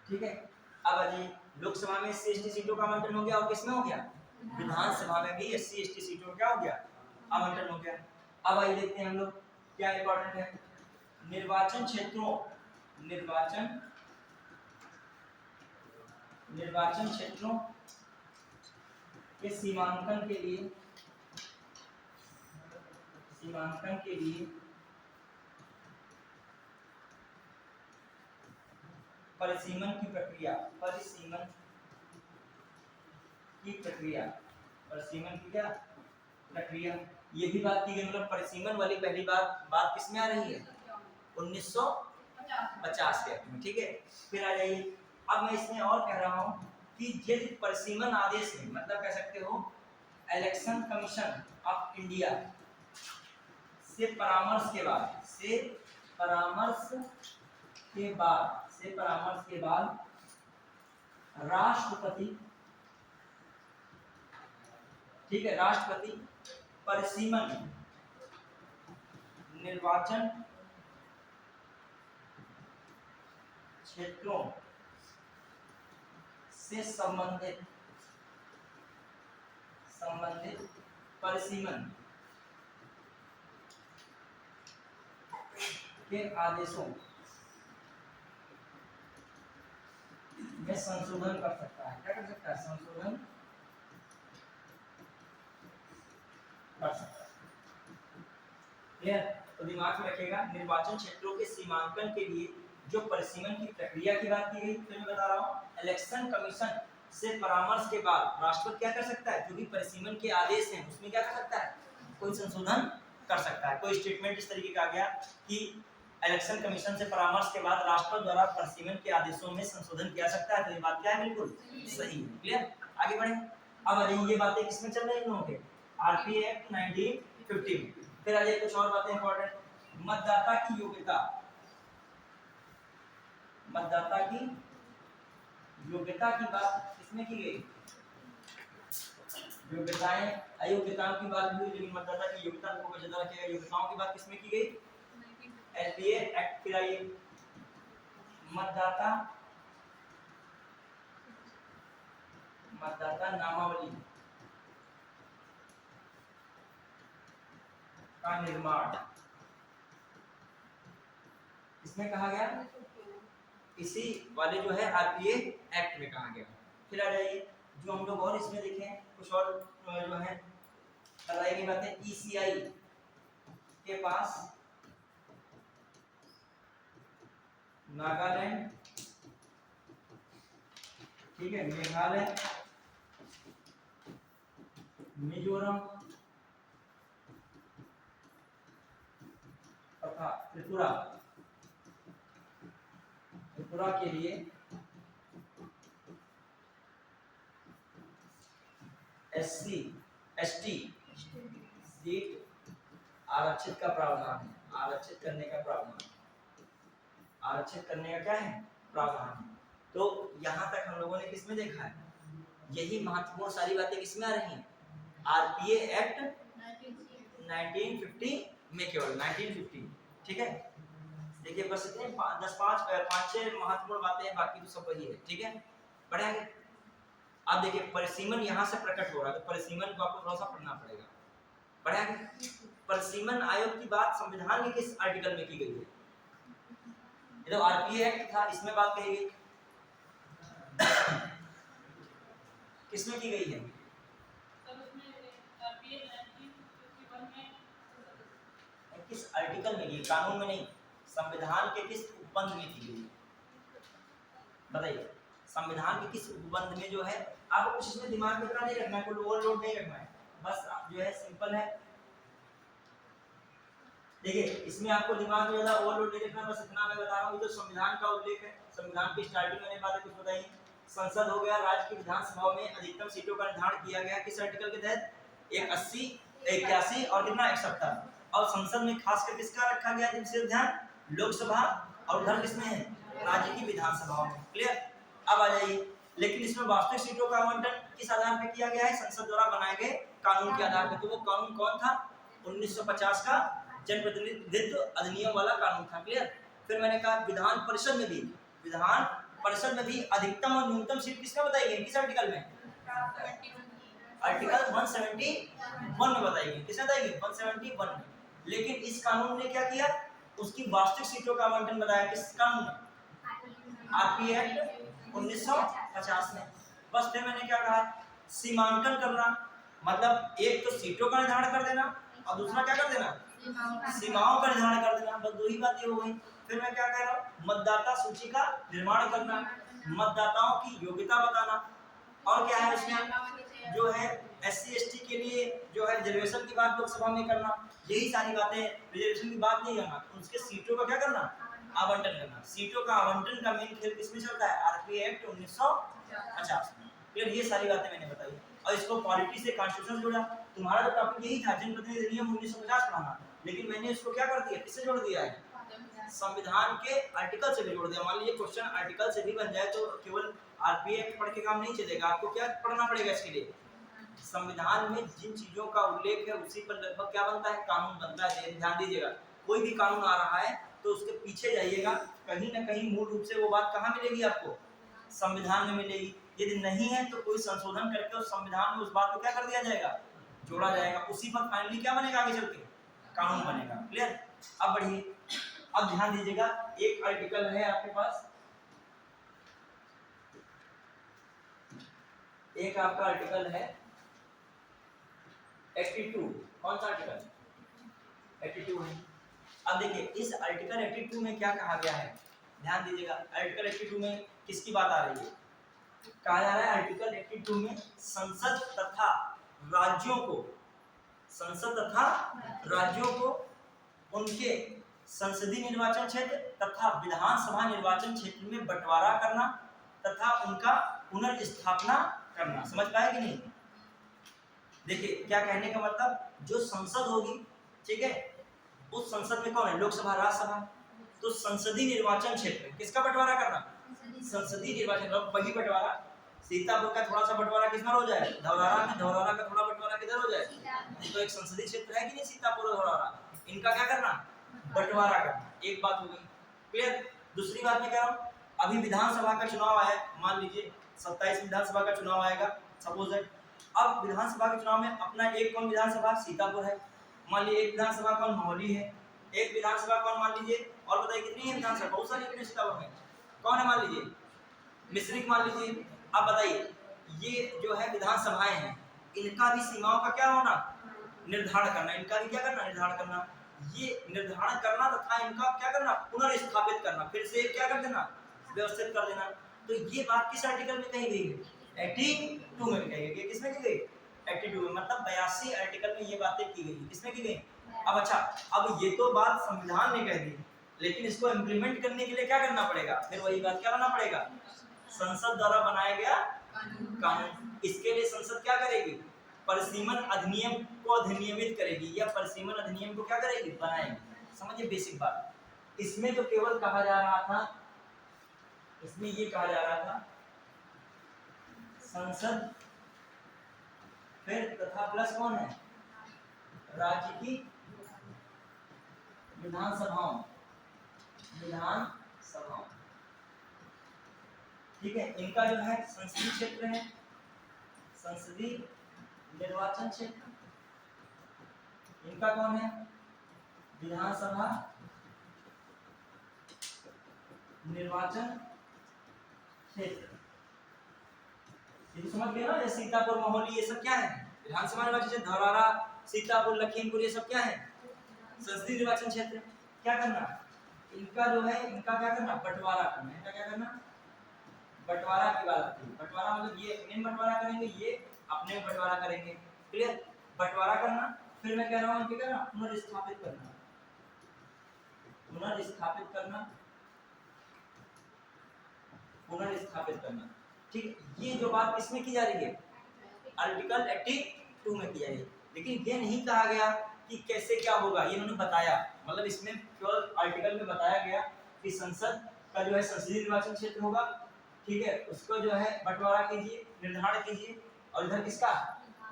ठीक है, अब अभी लोकसभा में SC ST सीटों का आवंटन हो गया, और किसमें हो गया, विधानसभा में भी SC ST सीटों का क्या हो गया, आवंटन हो गया। अब आइए देखते हैं हम लोग क्या इंपॉर्टेंट है, निर्वाचन क्षेत्रों, निर्वाचन क्षेत्रों के सीमांकन के लिए परिसीमन की प्रक्रिया, ये भी बात की गई, मतलब परिसीमन वाली पहली बात किसमें आ रही है, 1950 के एक्ट में। ठीक है, फिर आ जाइए, अब मैं इसमें और कह रहा हूं कि यदि परिसीमन आदेश में, मतलब कह सकते हो इलेक्शन कमीशन ऑफ इंडिया से परामर्श के बाद राष्ट्रपति, ठीक है, राष्ट्रपति परिसीमन निर्वाचन क्षेत्रों से संबंधित परिसीमन के आदेशों में संशोधन कर सकता है। क्या कर सकता है, संशोधन कर सकता है। क्लियर, तो दिमाग में रखिएगा, निर्वाचन क्षेत्रों के सीमांकन के लिए जो परिसीमन की प्रक्रिया की बात की गई, तो मैं बता रहा हूं इलेक्शन कमीशन से परामर्श के बाद राष्ट्रपति क्या कर सकता है, जो भी परिसीमन के आदेश हैं उसमें क्या कर सकता है, कोई संशोधन कर सकता है। कोई स्टेटमेंट इस तरीके का आ गया कि इलेक्शन कमीशन से परामर्श के बाद राष्ट्रपति द्वारा परिसीमन के आदेशों में संशोधन किया सकता है, तो ये बात क्या है, बिल्कुल सही है। क्लियर, आगे बढ़े। अब अरे ये बातें किसमें चल रही है, आरपी एक्ट 1950 में। फिर आ जाए कुछ और बातें इंपॉर्टेंट, मतदाता की योग्यता की बात किसमें की गई, योग्यताएं, अयोग्यताओं की बात हुई, लेकिन मतदाता की योग्यता को वजह रखिएगा, योग्यताओं की बात किसमें की गई, एलपीए एक्ट। फिर आइए मतदाता नामावली का निर्माण इसमें कहा गया, इसी वाले जो है आरपीए एक्ट में कहा गया। फिर आ जाइए जो हम लोग और इसमें देखें कुछ और जो है बताई गई बातें, ईसीआई के पास नागालैंड, ठीक है, मेघालय, मिजोरम तथा त्रिपुरा त्रिपुरा के लिए SC ST सीट आरक्षित का प्रावधान है, आरक्षित करने का प्रावधान, आरक्षित करने का क्या है प्रावधान है। तो यहाँ तक हम लोगों ने किसमें देखा है, यही महत्वपूर्ण सारी बातें किसमें आ रही हैं, आरपीए एक्ट 1950 में, केवल 1950। ठीक है, देखिए बस इतने 5-6 महत्वपूर्ण बातें हैं, बाकी तो सब वही है। ठीक है, पढ़ेंगे। अब देखिए परिसीमन यहाँ से प्रकट हो रहा है, तो परिसीमन को आपको थोड़ा सा पढ़ना पड़ेगा। पढ़ेंगे। परिसीमन आयोग की बात संविधान के किस आर्टिकल में की गई है, ये तो आरपीए एक्ट था, इसमें बात कही गई किसमें की गई है, किस आर्टिकल में की, कानून में नहीं, संविधान के किस उपबंध में की गई, बताइए। संविधान के किस उपबंध में जो है, आपको कुछ इसमें दिमाग में इतना नहीं रखना है, कोई ओवरलोड नहीं रखना है, बस जो है सिंपल है। देखिए इसमें आपको दिमाग में ज्यादा ओवरलोड नहीं रखना, बस इतना मैं बता रहा हूँ। तो संविधान का उल्लेख है, संविधान की स्टार्टिंग मैंने बातें कुछ बताई। संसद हो गया, राज्य की विधानसभा में अधिकतम सीटों का निर्धारण किया गया किस आर्टिकल के तहत, 81, 81 और कितना 71। और संसद में खासकर किसका रखा गया जिनसे ध्यान, लोकसभा, और उधर किसमें है, राज्य की विधानसभाओं में। क्लियर, अब आ जाइए। लेकिन इसमें वास्तविक सीटों का आवंटन किस आधार पर किया गया है, संसद द्वारा बनाए गए कानून के आधार पर। तो वो कानून कौन था, 1950 का जनप्रतिनिधित्व अधिनियम वाला कानून था। क्लियर। फिर मैंने कहा विधान परिषद में भी, विधान परिषद में भी अधिकतम और न्यूनतम सीट किसका बताई गई, किस आर्टिकल में, आर्टिकल 171 में बताई गई। किसने बताई गई, 171 में। लेकिन इस कानून ने क्या किया, उसकी वास्तविक सीटों का आवंटन बताया किस कानून में, आरपीए एक्ट 1950 में। बस फिर मैंने क्या कहा, सीमांकन करना, मतलब एक तो सीटों का निर्धारण कर देना और दूसरा क्या कर देना, सीमाओं का निर्धारण कर देना। बस दो ही बातें हो गई। फिर मैं क्या कह रहा हूँ, मतदाता सूची का निर्माण करना, मतदाताओं की योग्यता बताना, और क्या है उसमें जो है SC ST के लिए जो है रिजर्वेशन की बात लोकसभा में करना। यही सारी बातें, रिजर्वेशन की बात नहीं करना, उसके सीटों का क्या करना, आवंटन करना। सीटों का आवंटन का मेन खेल किसमें चलता है, आरपीए एक्ट 1950 में। फिर ये सारी बातें मैंने बताई, और इसको पॉलिटी से कॉन्स्टिट्यूशन जोड़ा। तुम्हारा जो टॉपिक यही था, जनप्रतिनिधि अधिनियम 1950 पढ़ाना, लेकिन मैंने इसको क्या कर दिया, किससे जोड़ दिया है, संविधान के आर्टिकल से भी जोड़ दिया। मान लीजिए क्वेश्चन आर्टिकल से भी बन जाए तो केवल आरपीए एक्ट पढ़ के काम नहीं चलेगा, आपको क्या पढ़ना पड़ेगा इसके लिए, संविधान में जिन चीजों का उल्लेख है उसी पर लगभग क्या बनता है, कानून बनता है। ध्यान दीजिएगा, कोई भी कानून आ रहा है तो उसके पीछे जाइएगा, कहीं ना कहीं मूल रूप से वो बात कहाँ मिलेगी आपको, संविधान में मिलेगी। यदि नहीं है तो कोई संशोधन करके उस संविधान में उस बात को क्या कर दिया जाएगा, जोड़ा जाएगा। उसी पर फाइनली क्या बनेगा, आगे चल के कानून बनेगा। क्लियर। अब बढ़िए, अब ध्यान दीजिएगा, एक आर्टिकल है आपके पास, एक आपका आर्टिकल है 82। कौन सा आर्टिकल, 82 है। अब देखिए इस आर्टिकल 82 में क्या कहा गया है, ध्यान दीजिएगा। आर्टिकल 82 में किसकी बात आ रही है, कहा जा रहा है आर्टिकल 82 में संसद तथा राज्यों को, संसद तथा राज्यों को उनके संसदीय निर्वाचन क्षेत्र तथा विधानसभा निर्वाचन क्षेत्र में बंटवारा करना तथा उनका पुनर्स्थापना करना। समझ पाए कि नहीं। देखिए क्या कहने का मतलब, जो संसद होगी, ठीक है, उस संसद में कौन है, लोकसभा, राज्यसभा, तो संसदीय निर्वाचन क्षेत्र किसका बंटवारा करना, संसदीय निर्वाचन। वही बंटवारा, सीतापुर का थोड़ा सा बंटवारा किस में हो जाए, धौरहरा में, धौरहरा का थोड़ा बंटवारा किधर हो जाए, तो एक संसदीय क्षेत्र है कि नहीं, सीतापुर और धौरहरा, इनका क्या करना, बंटवारा करना। एक बात हो गई। क्लियर। दूसरी बात मैं कह रहा हूँ, अभी विधानसभा का चुनाव आया, मान लीजिए 27 विधानसभा का चुनाव आएगा, सपोज है। अब विधानसभा के चुनाव में अपना एक कौन विधानसभा, सीतापुर है, मान लीजिए एक विधानसभा कौन, महोली है, एक विधानसभा कौन, मान लीजिए, और बताइए कितनी है विधानसभा, बहुत सारी सीतापुर में, कौन है, मान लीजिए मिश्रिक, मान लीजिए। अब बताइए ये जो है विधानसभाएं हैं, इनका भी सीमाओं का क्या होना, निर्धारण करना, इनका भी क्या करना, निर्धारण करना। ये निर्धारण करना तथा इनका क्या करना, पुनर्स्थापित करना, फिर से क्या कर देना, व्यवस्थित कर देना। तो ये बात किस आर्टिकल में कही गई है, 82 में कही गई है। किसमें की गई, 82 में, मतलब 82 आर्टिकल में ये बातें की गई। किसमें की गई। अब अच्छा, अब ये तो बात संविधान ने कह दी, लेकिन इसको इम्प्लीमेंट करने के लिए क्या करना पड़ेगा, फिर वही बात क्या करना पड़ेगा, संसद द्वारा बनाया गया कानून। इसके लिए संसद क्या करेगी, परिसीमन अधिनियम को अधिनियमित करेगी या परिसीमन अधिनियम को क्या करेगी, बनाएगी। समझिए बेसिक बात। इसमें तो केवल कहा जा रहा था, इसमें ये कहा जा रहा था संसद फिर तथा प्लस कौन है, राज्य की विधानसभाओं, विधानसभाओं, ठीक है। इनका जो है संसदीय क्षेत्र है, संसदीय निर्वाचन क्षेत्र, इनका कौन है, विधानसभा निर्वाचन क्षेत्र। ये तो समझ गए ना, जैसे सीतापुर, महोली, ये सब क्या है, विधानसभा निर्वाचन क्षेत्र। धौरारा, सीतापुर, लखीमपुर, ये सब क्या है, संसदीय निर्वाचन क्षेत्र। क्या करना, इनका जो है, इनका क्या करना, बंटवारा करना। इनका क्या करना, बंटवारा की बात है। बंटवारा मतलब ये अपने बंटवारा करेंगे, ये अपने बंटवारा करेंगे, क्लियर। बंटवारा करना, फिर मैं कह रहा हूँ क्या करना, पुनर्स्थापित करना, पुनर्स्थापित करना, पुनर्स्थापित करना, ठीक। ये जो बात किसमें की जा रही है, आर्टिकल 82 में की जा रही है। लेकिन ये नहीं कहा गया कि कैसे क्या होगा, ये इन्होंने बताया। मतलब इसमें केवल आर्टिकल में बताया गया कि संसद का जो है संसदीय निर्वाचन क्षेत्र होगा, ठीक है। उसको जो है बंटवारा कीजिए, निर्धारण कीजिए, और इधर किसका,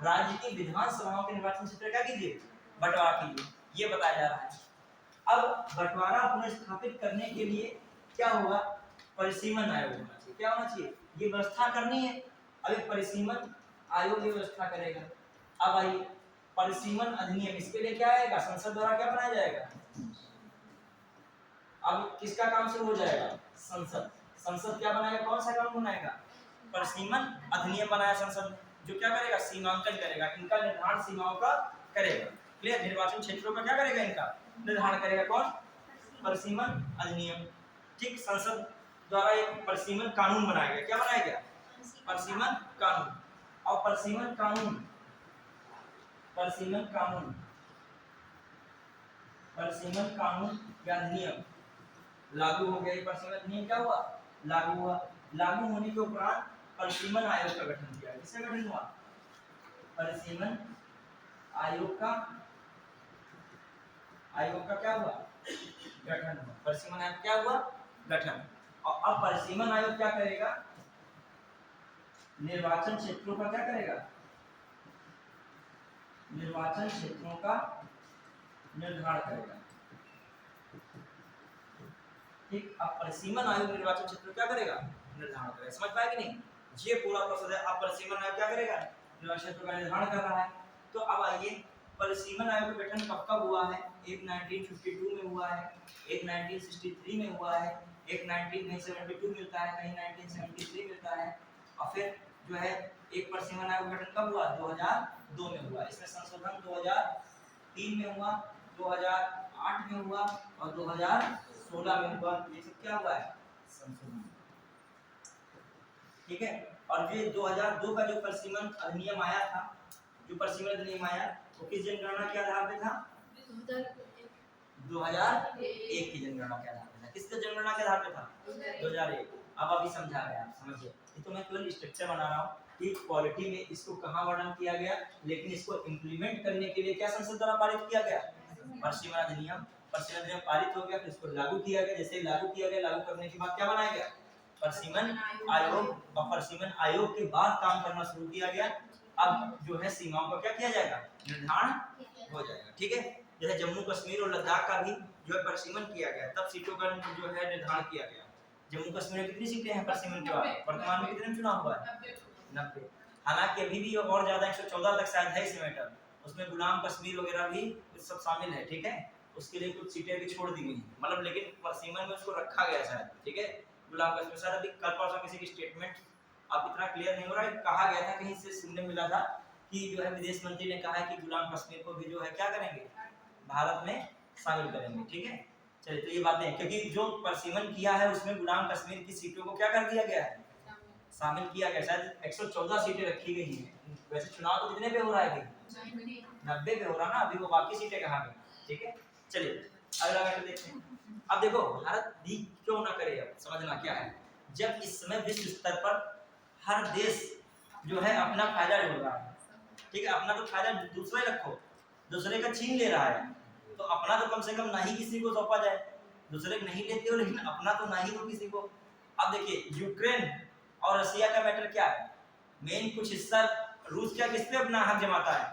राज्य की विधानसभाओं के निर्वाचन क्षेत्र क्या कीजिए, बंटवारा कीजिए, ये बताया जा रहा है। अब बंटवारा पुनर्स्थापित करने के लिए क्या होगा, परिसीमन आयोग होना चाहिए। क्या होना चाहिए, ये व्यवस्था करनी है। अब एक परिसीमन आयोग ये व्यवस्था करेगा। अब आइए परिसीमन अधिनियम, इसके लिए क्या आएगा, संसद द्वारा क्या बनाया जाएगा। अब किसका काम शुरू हो जाएगा, संसद। संसद क्या बनाएगा, कौन सा कानून बनाएगा, परिसीमन अधिनियम बनाया संसद, जो क्या करेगा, सीमांकन करेगा, इनका निर्धारण सीमाओं का करेगा, क्लियर। निर्वाचन क्षेत्रों का क्या करेगा, इनका निर्धारण करेगा कौन, परिसीमन अधिनियम, ठीक। संसद द्वारा एक परिसीमन कानून बनाया गया। क्या बनाया गया, परिसीमन कानून। और परिसीमन कानून, परिसीमन कानून, परिसीमन कानून या अधिनियम लागू हो गया। परिसीमन अधिनियम क्या हुआ, लागू हुआ। लागू होने के उपरांत परिसीमन आयोग का गठन किया। किसका गठन हुआ, परिसीमन आयोग का, आयोग का क्या हुआ, गठन हुआ। परिसीमन आयोग क्या हुआ, गठन। और अब परिसीमन आयोग क्या करेगा, निर्वाचन क्षेत्रों का क्या करेगा, निर्वाचन क्षेत्रों का निर्धारण करेगा, ठीक। अब परिसीमन आयोग निर्वाचन क्षेत्र क्या करेगा, निर्धारण करेगा। समझ पाए कि नहीं, ये पूरा प्रोसेस है। अब परिसीमन आयोग क्या करेगा, निर्वाचन क्षेत्र का निर्धारण कर रहा है। तो अब आइए, परिसीमन आयोग का गठन कब कब हुआ है, एक 1952 में हुआ है, एक 1963 में हुआ है, एक 1972 मिलता है, कहीं 1973 मिलता है, और फिर जो है एक परिसीमन आयोग का गठन कब हुआ, 2002 में हुआ। इसमें संशोधन 2003 में हुआ, 2008 में हुआ और 2016 में हुआ। ये सब क्या हुआ है, संशोधन, ठीक है। और ये 2002 का जो परिसीमन अधिनियम आया था, जो परिसीमन अधिनियम आया वो किस जनगणना के आधार पे था, 2001 की जनगणना के आधार पे था। किसके जनगणना के आधार पे था, 2001। अब अभी समझा गया, आप समझिए। ये तो मैं केवल स्ट्रक्चर बना रहा हूँ कि क्वालिटी में इसको कहाँ वर्णन किया गया, लेकिन इसको इम्प्लीमेंट करने के लिए क्या संसद द्वारा पारित किया गया, परिसीमन अधिनियम। परिसीमन अधिनियम पारित हो गया, फिर इसको लागू किया गया। जैसे लागू किया गया, लागू करने के बाद क्या बनाया गया, परिसीमन आयोग। और परिसीमन आयोग के बाद काम करना शुरू किया गया। अब जो है सीमाओं का क्या किया जाएगा, निर्धारण हो जाएगा, ठीक है। जैसे जम्मू कश्मीर और लद्दाख का भी जो है परिसीमन किया गया, तब सीटों का जो है निर्धारण किया गया। जम्मू कश्मीर में कितनी सीटें हैं परिसीमन के बाद, वर्तमान में कितने चुनाव हुआ है, 90। हालांकि अभी भी और ज्यादा 114 तक शायद है इस मैटर, उसमें गुलाम कश्मीर वगैरह भी सब शामिल है, ठीक है। उसके लिए कुछ सीटें भी छोड़ दी गई, मतलब लेकिन परिसीमन में उसको रखा गया शायद, ठीक है। गुलाम कश्मीर शायद अभी कल परसों किसी की स्टेटमेंट अब इतना क्लियर नहीं हो रहा है, कहा गया था कहीं से सुनने मिला था कि जो है विदेश मंत्री ने कहा है कि गुलाम कश्मीर को भी जो है क्या करेंगे, भारत में शामिल करेंगे, ठीक है। चलिए, तो ये बातें हैं, क्योंकि जो परिसीमन किया है उसमें गुलाम कश्मीर की सीटों को क्या कर दिया गया है, शामिल किया गया। शायद 114 सीटें रखी गई हैं। वैसे चुनाव तो कितने पे हो रहा है, 90 पे हो रहा ना, अभी वो बाकी सीटें कहाँ गई, ठीक है। चलिए, अगला मैटर देखते हैं। अब देखो भारत भी क्यों ना करे, अब समझना क्या है, जब इस समय विश्व स्तर पर हर देश जो है अपना फायदा ढूंढ रहा है, ठीक है, अपना तो फायदा दूसरा ही रखो, दूसरे का छीन ले रहा है, तो अपना तो कम से कम ना ही किसी को सौंपा जाए, दूसरे को नहीं लेते हो लेकिन अपना तो ना ही दो किसी को। अब देखिए यूक्रेन और रशिया का मैटर क्या है, मेन कुछ हिस्सा रूस क्या किस पे अपना हक जमाता है,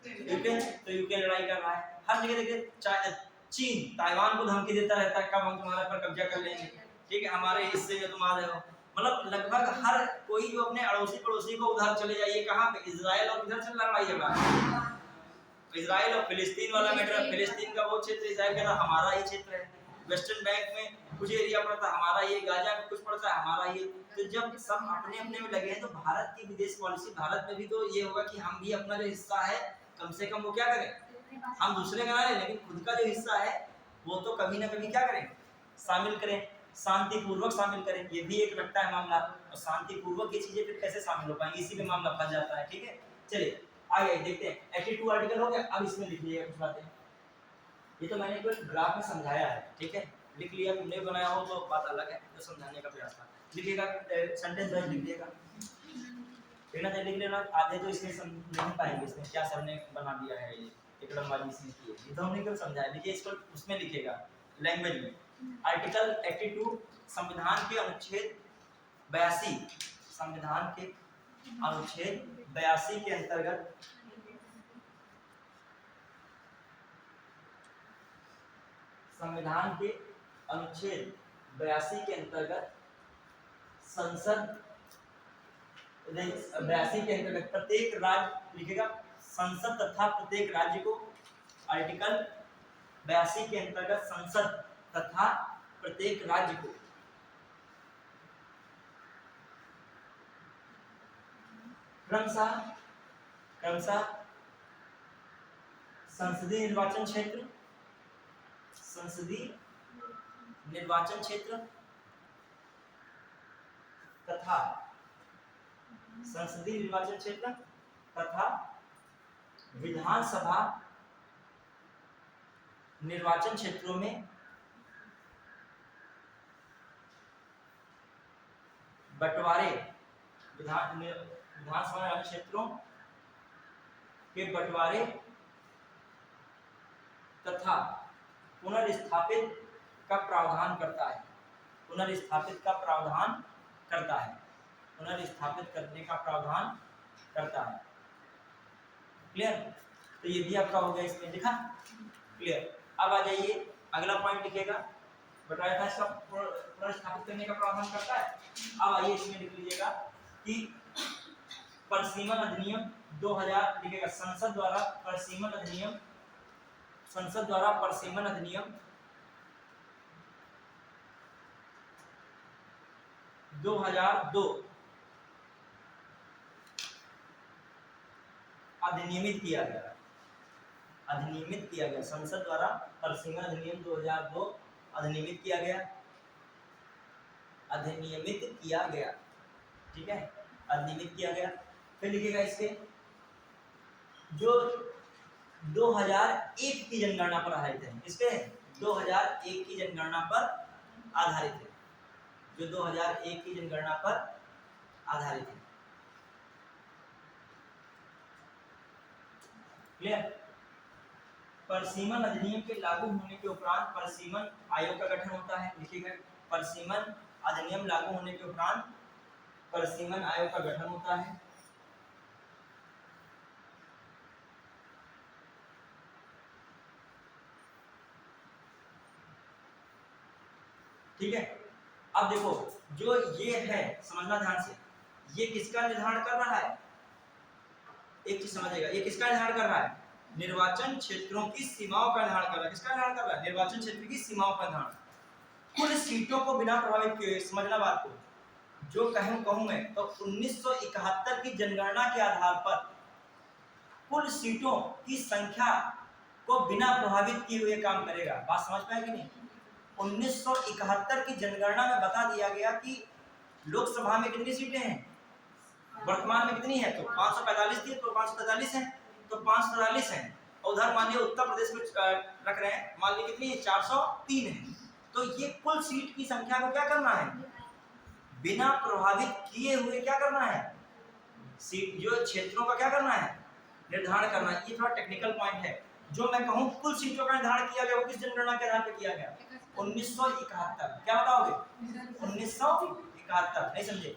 यूक्रेन, तो यूक्रेन लड़ाई कर रहा है। हर जगह देखिए चीन ताइवान को धमकी देता रहता है, कब हम तुम्हारे पर कब्जा कर लेंगे, ठीक है, हमारे हिस्से में तुम आ रहे हो, मतलब लगभग हर कोई जो अपने अड़ोसी पड़ोसी को उधर चले जाइए, कहाँ पे, इजराइल और इधर चल लड़ाई है बात, इजराइल और फिलिस्तीन वाला मैटर, फिलिस्तीन का वो क्षेत्र इजराइल का हमारा ही क्षेत्र है, वेस्टर्न बैंक में कुछ एरिया पड़ता है हमारा, ये गाजा में कुछ पड़ता है हमारा, ये तो जब सब अपने अपने में लगे हैं तो भारत की विदेश पॉलिसी, भारत में भी तो ये होगा कि हम भी अपना जो हिस्सा है कम से कम वो क्या करें, हम दूसरे का ना लें लेकिन खुद का जो हिस्सा है वो तो कभी ना कभी क्या करें, शामिल करें, शांतिपूर्वक शामिल करें, ये भी एक लगता है मामला, और शांतिपूर्वक ये चीजें फिर कैसे शामिल हो पाएंगी, इसी में मामला फंस जाता है। ठीक है, चलिए आगे देखते हैं। 82 आर्टिकल हो गया, अब इसमें लिख लीजिएगा कुछ बातें, ये तो मैंने कोई ग्राफ में समझाया है, ठीक है, लिख लिया, तुमने बनाया हो तो बात अलग है, तो समझाने का प्रयास था, लिखिएगा सेंटेंस वाइज लिख लीजिएगा, लिखना चाहिए, लिख लेना, आधे तो इसमें समझ नहीं पाएंगे, इसमें क्या सर ने बना दिया है, ये एक लंबाई इसमें की है, ये तो हमने कल समझाया, देखिए इसको उसमें लिखिएगा लैंग्वेज में। आर्टिकल 82 संविधान के अनुच्छेद 82, संविधान के अनुच्छेद 82 के अंतर्गत संविधान के अनुच्छेद 82 के अंतर्गत संसद 82 के अंतर्गत प्रत्येक राज्य लिखेगा संसद तथा प्रत्येक राज्य को, आर्टिकल 82 के अंतर्गत संसद तथा प्रत्येक राज्य को क्रमशः संसदीय निर्वाचन क्षेत्र, संसदीय निर्वाचन क्षेत्र तथा संसदीय निर्वाचन क्षेत्र तथा विधानसभा निर्वाचन क्षेत्रों में बंटवारे, विधानसभा निर्वाचन क्षेत्रों के बंटवारे तथा पुनर्स्थापित का प्रावधान करता है, पुनर्स्थापित का प्रावधान करता है, पुनर्स्थापित करने का प्रावधान करता है। क्लियर, तो ये भी आपका हो गया, इसमें लिखा क्लियर। अब आ जाइए अगला पॉइंट लिखिएगा, बताया था इसका पुनर्स्थापित करने का प्रावधान करता है। अब आइए इसमें लिख लीजिएगा कि परिसीमन अधिनियम 2000 लिखिएगा, संसद द्वारा परिसीमन अधिनियम, संसद द्वारा परिसीमन अधिनियम 2002 अधिनियमित किया गया, अधिनियमित किया गया, संसद द्वारा परिसीमन अधिनियम 2002 अधिनियमित किया गया, अधिनियमित किया गया, ठीक है, अधिनियमित किया गया। फिर लिखिएगा इसके जो 2001 की जनगणना पर आधारित है, इसके 2001 की जनगणना पर आधारित है, जो 2001 की जनगणना पर आधारित है। क्लियर, परिसीमन अधिनियम के लागू होने के उपरांत परिसीमन आयोग का गठन होता है, लिखिएगा परिसीमन अधिनियम लागू होने के उपरांत परिसीमन आयोग का गठन होता है। ठीक है, अब देखो जो ये है, समझना ध्यान से, ये किसका निर्धारण कर रहा है, एक चीज समझिएगा, ये किसका निर्धारण कर रहा है, निर्वाचन क्षेत्रों की सीमाओं का निर्धारण कर रहा है, किसका निर्धारण कर रहा है, निर्वाचन क्षेत्र की सीमाओं का निर्धारण, कुल सीटों को बिना प्रभावित किए, समझना बात को, जो कहूं मैं तो 1971 की जनगणना के आधार पर कुल सीटों की संख्या को बिना प्रभावित किए हुए काम करेगा। बात समझ पाए कि नहीं, 1971 की जनगणना में बता दिया गया कि लोकसभा में कितनी सीटें हैं, वर्तमान में कितनी है, तो 545 थी, तो 543 है, तो 543 है, और उधर मान लिया उत्तर प्रदेश को रख रहे हैं, मान लीजिए कितनी 403 है, तो ये कुल सीट की संख्या को क्या करना है, बिना प्रभावित किए हुए क्या करना है, सीट जो क्षेत्रों का क्या करना है, निर्धारण करना है। ये थोड़ा टेक्निकल पॉइंट है। जो मैं कहूँ कुल सीटों का निर्धारण किया गया वो किस जनगणना के आधार पर किया गया, 1971। क्या बताओगे, 1971, नहीं समझे,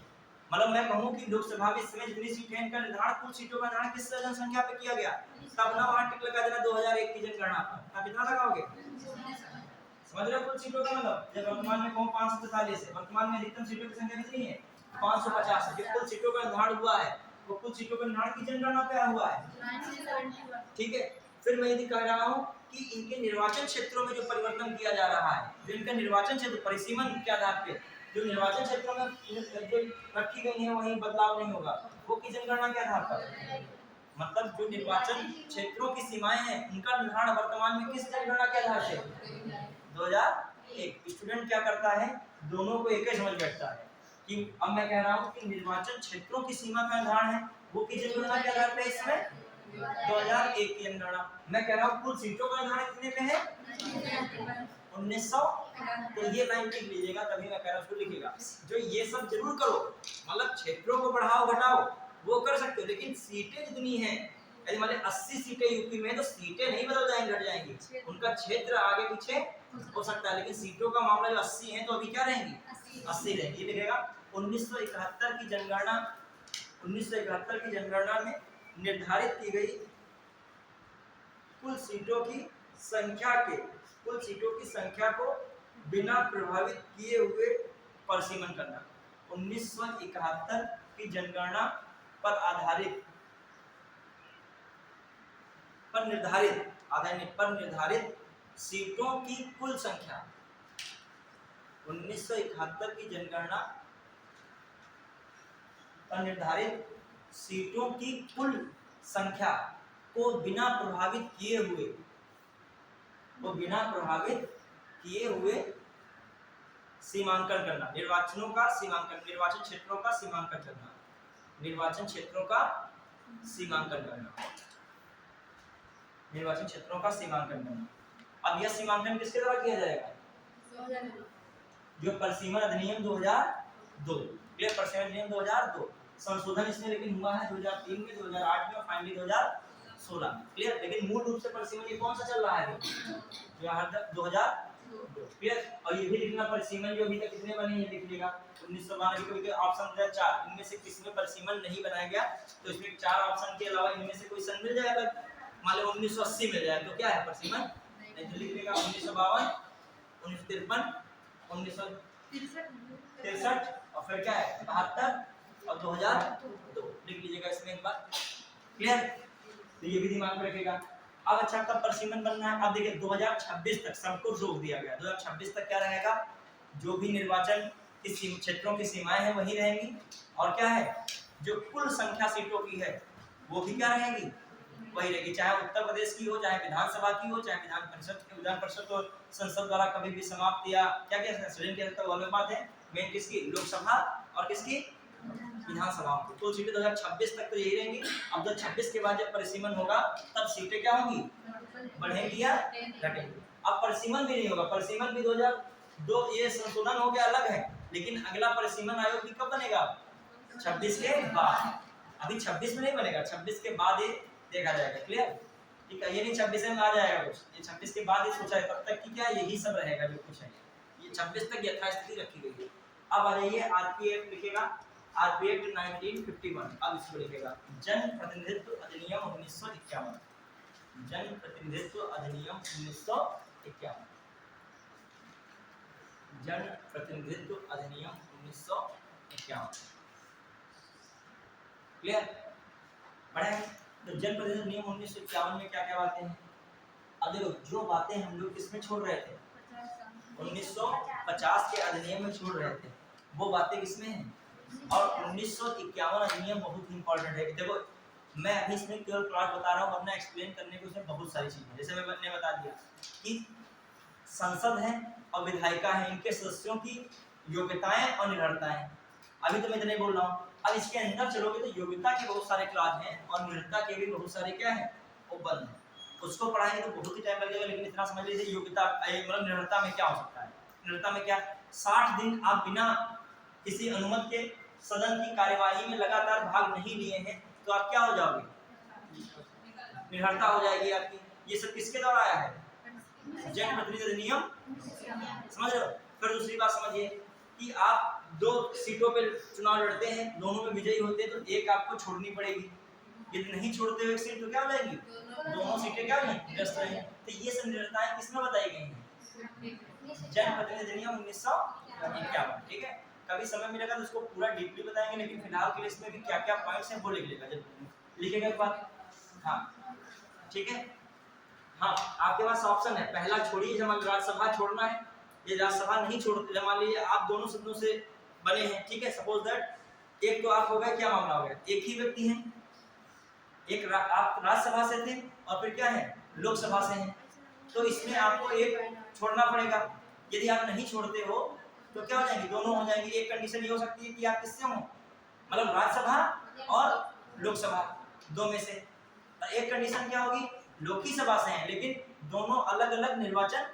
मतलब मैं कहूँ कि लोकसभा में इस समय जितनी सीटें हैं इनका निर्धारण, कुल सीटों का निर्धारण किस जनसंख्या पे किया गया, तब ना वहां टिक लगा देना 2001 की जनगणना पर, कितना लगाओगे, समझ रहे हो कुल सीटों का मतलब। जब वर्तमान में कहूँ 543 है, वर्तमान में अधिकतम सीटों की संख्या कितनी है, 550 है। जो कुल सीटों का निर्धारण हुआ है वो कुल सीटों का निर्धारण की जनगणना पे हुआ है, ठीक है। फिर मैं यदि कह रहा हूँ कि इनके निर्वाचन क्षेत्रों में जो परिवर्तन किया जा रहा है, जो इनका निर्वाचन क्षेत्र परिसीमन के आधार पे जो निर्वाचन क्षेत्रों में जो रखी गई है वहीं बदलाव नहीं होगा, वो की जनगणना के आधार पर, मतलब जो निर्वाचन क्षेत्रों की सीमाएं हैं उनका निर्धारण वर्तमान में किस जनगणना के आधार से, 2001। स्टूडेंट क्या करता है, दोनों को एक ही समझ बैठता है कि अब मैं कह रहा हूँ कि निर्वाचन क्षेत्रों की सीमा का निर्धारण है वो की जनगणना के आधार पर इसमें 2001 की जनगणना। मैं कह रहा हूँ कुल सीटों का निर्धारण कितने पे है, 1900। तो ये लाइन लिख लीजिएगा, तभी मैं कह रहा हूँ उसको लिखिएगा। जो ये सब जरूर करो, मतलब क्षेत्रों को बढ़ाओ घटाओ वो कर सकते हो, लेकिन सीटें जितनी हैं, यदि मान 80 सीटें यूपी में, तो सीटें नहीं बदल जाएंगी, घट जाएंगी, उनका क्षेत्र आगे पीछे हो सकता है, लेकिन सीटों का मामला जो 80 है तो अभी क्या रहेंगी, 80 रहेंगी। ये लिखेगा 1971 की जनगणना, 1971 की जनगणना में निर्धारित की गई कुल सीटों की संख्या को बिना प्रभावित किए हुए परिसीमन करना। 1971 की जनगणना पर निर्धारित सीटों की कुल संख्या, 1971 की जनगणना पर निर्धारित सीटों की कुल संख्या को बिना प्रभावित किए हुए सीमांकन करना, निर्वाचन क्षेत्रों का सीमांकन करना, निर्वाचन क्षेत्रों का सीमांकन करना। अब यह सीमांकन किसके द्वारा किया जाएगा, जो परिसीमन अधिनियम 2002, क्लियर, परिसीमन अधिनियम 2002, संशोधन इसमें लेकिन हुआ है 2003 में, 2008 में और फाइनली 2016 में, क्लियर। लेकिन मूल रूप से परिसीमन ये कौन सा चल रहा है, 2002, क्लियर। और ये भी लिखना परिसीमन जो अभी तक कितने बने हैं लिख लीजिएगा, 1992 के ऑप्शन 4, इनमें से किसी में परिसीमन नहीं बनाया गया तो इसमें 4 ऑप्शन के अलावा इनमें से कोई सन मिल जाएगा, मान लो 1980 मिल जाए तो क्या है परिसीमन नहीं, तो लिख लेगा 1952, 1953, 1963 और फिर क्या है 72 और 2002 लिख लीजिएगा इसमें एक बार, क्लियर। तो ये भी दिमाग में रखिएगा। अब अच्छा कब परिसीमन बनना है, अब देखिए 2026 तक सबको रोक दिया गया, 2026 तक क्या रहेगा, जो भी निर्वाचन की क्षेत्रों की सीमाएं हैं वही रहेंगी, और क्या है जो कुल संख्या सीटों की है वो भी क्या रहेगी, वही रहेगी, चाहे उत्तर प्रदेश की हो, चाहे विधानसभा की हो, चाहे विधान परिषद तो संसद द्वारा कभी भी समाप्त या क्या क्या वो अलग बात है, मेन किसकी, लोकसभा और किसकी, विधानसभा की। तो सीटें 2026 तक तो यही रहेंगी। अब 2026 के बाद जब परिसीमन होगा तब सीटें क्या होंगी, बढ़ेंगी या घटेंगी। अब परिसीमन भी नहीं होगा, परिसीमन भी 2002 ये संशोधन हो गया अलग है, लेकिन अगला परिसीमन आयोग भी कब बनेगा, 26 के बाद, अभी 26 में नहीं बनेगा, 26 के बाद ये देखा जाएगा, क्लियर, ठीक है। ये नहीं 26 में आ जाएगा कुछ, ये 26 के बाद ही सोचा है, तब तक की क्या यही सब रहेगा जो कुछ है, ये 26 तक यथास्थिति रखी गई है। अब आ जाइए आरपीएफ लिखेगा, आरपीएफ 1951, अब इसको लिखेगा जन प्रतिनिधित्व अधिनियम 1951, जन प्रतिनिधित्व अधिनियम 1951, जन प्रतिनिधित्व अधिनियम 1951, क्लियर, पढ़े। तो जन प्रतिनिधित्व अधिनियम 1951 में क्या क्या बातें हैं, अब देखो जो बातें हम लोग किसमें छोड़ रहे थे, 1950 के अधिनियम में छोड़ रहे थे, वो बातें किसमें हैं, और 1951 अधिनियम बहुत इंपॉर्टेंट है। देखो मैं अभी इसमें केवल प्लॉट बता रहा हूँ, वरना एक्सप्लेन करने को उसमें बहुत सारी चीजें, जैसे मैंने बता दिया कि संसद है और विधायिका है, इनके सदस्यों की योग्यताएं और निडरताएं, अभी तो मैं इतना बोल रहा हूँ। अब इसके अंदर चलोगे तो योग्यता के बहुत सारे क्लास हैं और निडरता के भी बहुत सारे क्या है, वो बंद है। उसको पढ़ाएंगे तो बहुत ही टाइम लगेगा, लेकिन इतना समझ लीजिए योग्यता मतलब निरंतरता में क्या हो सकता है। निरंतरता में क्या, 60 दिन आप बिना किसी अनुमति के सदन की कार्यवाही में लगातार भाग नहीं लिए हैं तो आप क्या हो जाओगे, निरंतरता हो जाएगी आपकी। ये सब किसके द्वारा आया है, जनप्रतिनिधि अधिनियम, समझ रहे हो। फिर दूसरी बात समझिए कि आप 2 सीटों पे चुनाव लड़ते हैं, दोनों में विजयी होते हैं तो एक आपको छोड़नी पड़ेगी, यदि नहीं छोड़ते हुए सीट तो क्या हो जाएगी, दोनों सीटें क्या नहीं व्यस्त रहेंगी। तो ये सब निरंतरताएं किसमें बताई गई हैं, जनप्रतिनिधि अधिनियम 1951, ठीक है। कभी समय मिलेगा तो उसको पूरा डीपली बताएंगे, लेकिन फिलहाल के लिए इसमें भी क्या क्या पॉइंट्स हैं वो लिख लेगा, जब लिखेगा एक बार, हाँ ठीक है। हाँ आपके पास ऑप्शन है, पहला छोड़िए, जब राज्यसभा छोड़ना है, ये राज्यसभा नहीं छोड़ते, जब मान लीजिए आप दोनों सदनों से बने हैं, ठीक है, सपोज दैट एक तो आप हो गए, क्या मामला हो गया, एक ही व्यक्ति हैं, एक आप राज्यसभा से थे और फिर क्या है लोकसभा से हैं, तो इसमें आपको एक छोड़ना पड़ेगा। यदि आप नहीं छोड़ते हो तो क्या हो जाएंगे, दोनों हो जाएंगे। एक कंडीशन ये हो सकती है कि आप किससे हो, मतलब राज्यसभा और लोकसभा दो में से, और एक कंडीशन क्या होगी, लोकसभा से हैं लेकिन दोनों अलग अलग निर्वाचन,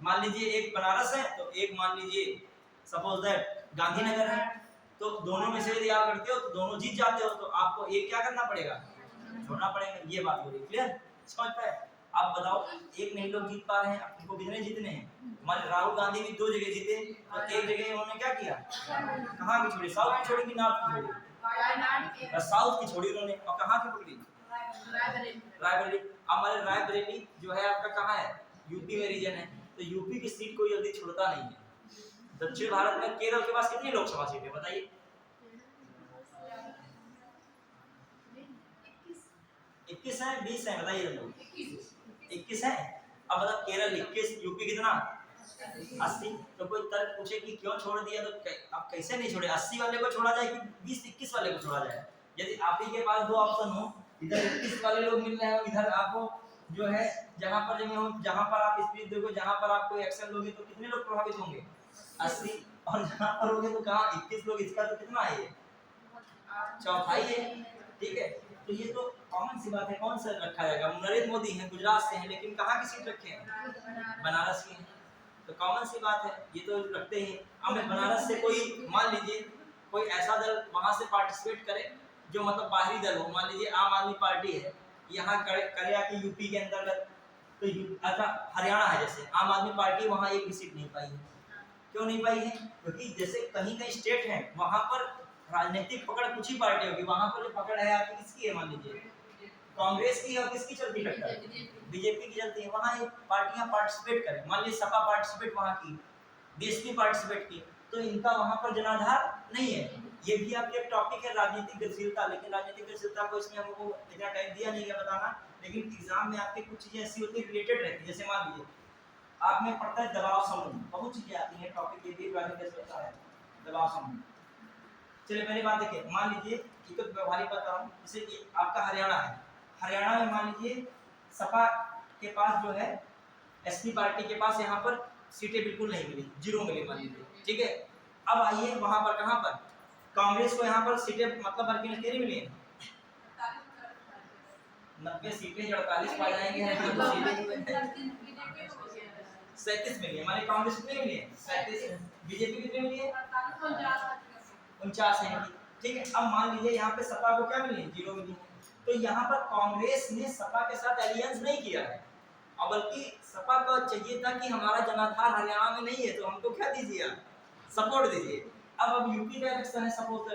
मान लीजिए एक बनारस है तो एक मान लीजिए सपोज दैट गांधीनगर है, तो दोनों में से यदि आप करते हो तो दोनों जीत जाते हो, तो आपको एक क्या करना पड़ेगा, छोड़ना पड़ेगा। ये बात हो रही, क्लियर, समझ पाए। आप बताओ एक नहीं लोग जीत पा रहे हैं, आपको कितने जीतने हैं, मान राहुल गांधी भी 2 जगह जीते और एक जगह उन्होंने क्या किया, कहाँ की छोड़ी, साउथ की छोड़ी कि नॉर्थ की छोड़ी, साउथ की छोड़ी उन्होंने, और कहाँ की पकड़ी, रायबरेली। हमारे रायबरेली जो है आपका कहाँ है, यूपी में रीजन है, तो यूपी की सीट कोई जल्दी छोड़ता नहीं है। दक्षिण भारत में केरल के पास कितनी लोकसभा सीटें बताइए, 21 है, 20 है, बताइए लोग, 21 है। अब बताओ केरल 21, यूपी कितना 80, तो कोई तर्क पूछे कि क्यों छोड़ दिया, तो आप कैसे नहीं छोड़े, 80 वाले को छोड़ा जाए कि 20-21 वाले को छोड़ा जाए। यदि आप ही के पास 2 ऑप्शन हो, इधर 21 वाले लोग मिल रहे हैं, इधर आपको जो है जहां पर जगह हो, जहां पर आप स्पीच दोगे, जहां पर आप कोई एक्शन लोगे, तो कितने लोग प्रभावित होंगे, 80, और जहां पर होगे तो कहां 21 लोग, इसका तो कितना है, ये चौथाई है, ठीक है। तो ये तो कॉमन सी बात है, कौन सा रखा जाएगा, नरेंद्र मोदी हैं, गुजरात से हैं, लेकिन कहाँ की सीट रखे हैं, बनारस की हैं, तो कॉमन सी बात है, ये तो रखते ही। अब बनारस से कोई मान लीजिए कोई ऐसा दल वहां से पार्टिसिपेट करे जो मतलब बाहरी दल हो, मान लीजिए आम आदमी पार्टी है यहाँ करेगा कि यूपी के अंतर्गत, तो अच्छा हरियाणा है जैसे, आम आदमी पार्टी वहाँ एक भी सीट नहीं पाई है, क्यों नहीं पाई है, क्योंकि जैसे कहीं कहीं स्टेट है वहां पर राजनीतिक पकड़ कुछ ही पार्टी होगी, वहां पर जो पकड़ है आपकी किसकी है, मान लीजिए कांग्रेस की, और किसकी चलती टक्कर, बीजेपी की चलती है, वहां ये पार्टियां पार्टिसिपेट करें, मान लीजिए सपा पार्टिसिपेट वहां की, बीएसपी पार्टिसिपेट की, तो इनका वहां पर जनाधार नहीं है। ये भी आपके एक टॉपिक है राजनीतिक गतिशीलता, लेकिन राजनीतिक गतिशीलता को इसमें हमको इतना टाइम दिया नहीं है बताना, लेकिन एग्जाम में आपके कुछ चीजें ऐसी होती है रिलेटेड रहती है, जैसे मान लीजिए आप में पढ़ता है दबाव समूह, बहुत चीजें आती हैं टॉपिक, ये भी राजनीतिक गतिशीलता है, दबाव समूह। चलिए पहली बात देखिए, मान लीजिए ये तो व्यवहारिक बता रहा हूँ, जैसे कि आपका हरियाणा है, हरियाणा में मान लीजिए सपा के पास जो है, एसपी पार्टी के पास यहाँ पर सीटें बिल्कुल नहीं मिली, 0 मिली मान लीजिए, ठीक है। अब आइए वहां पर, कहां पर कांग्रेस को यहाँ पर सीटें मतलब बल्कि नहीं मिली है, 90 सीटें 48 पा जाएंगे, 37 मिली है, हमारे कांग्रेस कितनी मिली है 37, बीजेपी कितनी मिली है 49 है, ठीक है। अब मान लीजिए यहाँ पे सपा को क्या मिली है, 0 मिली है, तो यहाँ पर कांग्रेस ने सपा के साथ एलियंस नहीं किया है, और बल्कि सपा को चाहिए था कि हमारा जनाधार हरियाणा में नहीं है तो हमको क्या दीजिए, सपोर्ट दीजिए। अब यूपी का इलेक्शन है, सपोज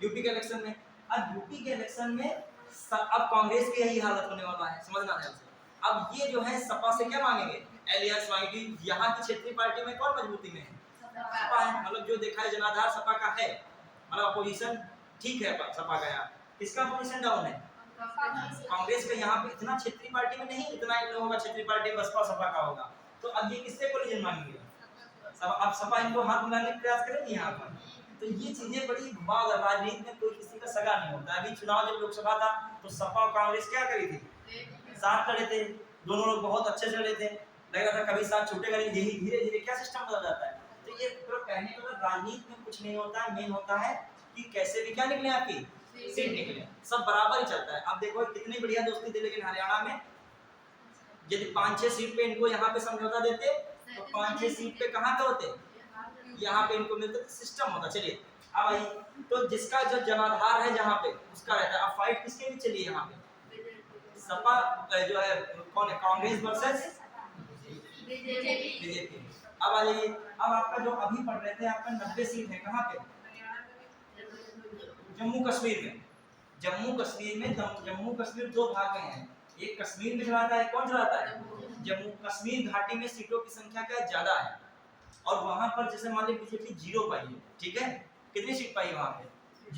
यूपी के इलेक्शन में, अब यूपी के इलेक्शन में अब कांग्रेस की यही हालत होने वाला है, समझना है उसे। अब ये जो है सपा से क्या मांगेंगे, एलियंस मांगेगी, यहाँ की क्षेत्रीय पार्टी में कौन मजबूती में है, सपा है, मतलब जो देखा है जनाधार सपा का है, मतलब अपोजिशन ठीक है सपा का, यहाँ किसका अपोजिशन डाउन है, कांग्रेस का, यहाँ पे इतना क्षेत्रीय पार्टी में नहीं, इतना इन लोगों का क्षेत्रीय पार्टी बसपा सपा का होगा, तो अब ये किससे कोलिजन मांगेंगे, अब सपा इनको हाथ मिलाने का प्रयास करेगी यहाँ पर, तो ये चीजें बड़ी घुमाव, राजनीति में कोई किसी का सगा नहीं होता। अभी चुनाव जब लोकसभा था तो सपा और कांग्रेस क्या करी थी, साथ लड़े थे, दोनों लोग बहुत अच्छे से लड़े थे, लगा था कभी साथ छूटेगा नहीं, यही धीरे धीरे क्या सिस्टम बदल जाता है। तो ये कहने का राजनीति में कुछ नहीं होता है, मेन होता है कि कैसे भी क्या निकले आपकी सीट निकले, सब बराबर ही चलता है। अब देखो कितनी बढ़िया दोस्ती थी, लेकिन हरियाणा में यदि 5-6 सीट पे इनको यहाँ पे समझौता देते तो 5-6 सीट पे कहाँ पे होते, यहाँ पे इनको मिलते, सिस्टम होता। चलिए अब आई, तो जिसका जो जनाधार है जहाँ पे उसका रहता है। अब फाइट किसके बीच चलिए यहाँ पे, सपा जो है कौन है, कांग्रेस वर्सेस बीजेपी। अब आ जाइए, अब आपका जो अभी पढ़ रहे थे आपका 90 सीट है कहाँ पे, जम्मू कश्मीर में। जम्मू कश्मीर में जम्मू कश्मीर दो भाग में है, एक कश्मीर में चलाता है, कौन चलाता है, जम्मू कश्मीर घाटी में सीटों की संख्या क्या ज्यादा है, और वहां पर जैसे मान लीजिए बीजेपी 0 पाई है, ठीक है, कितनी सीट पाई वहां पे,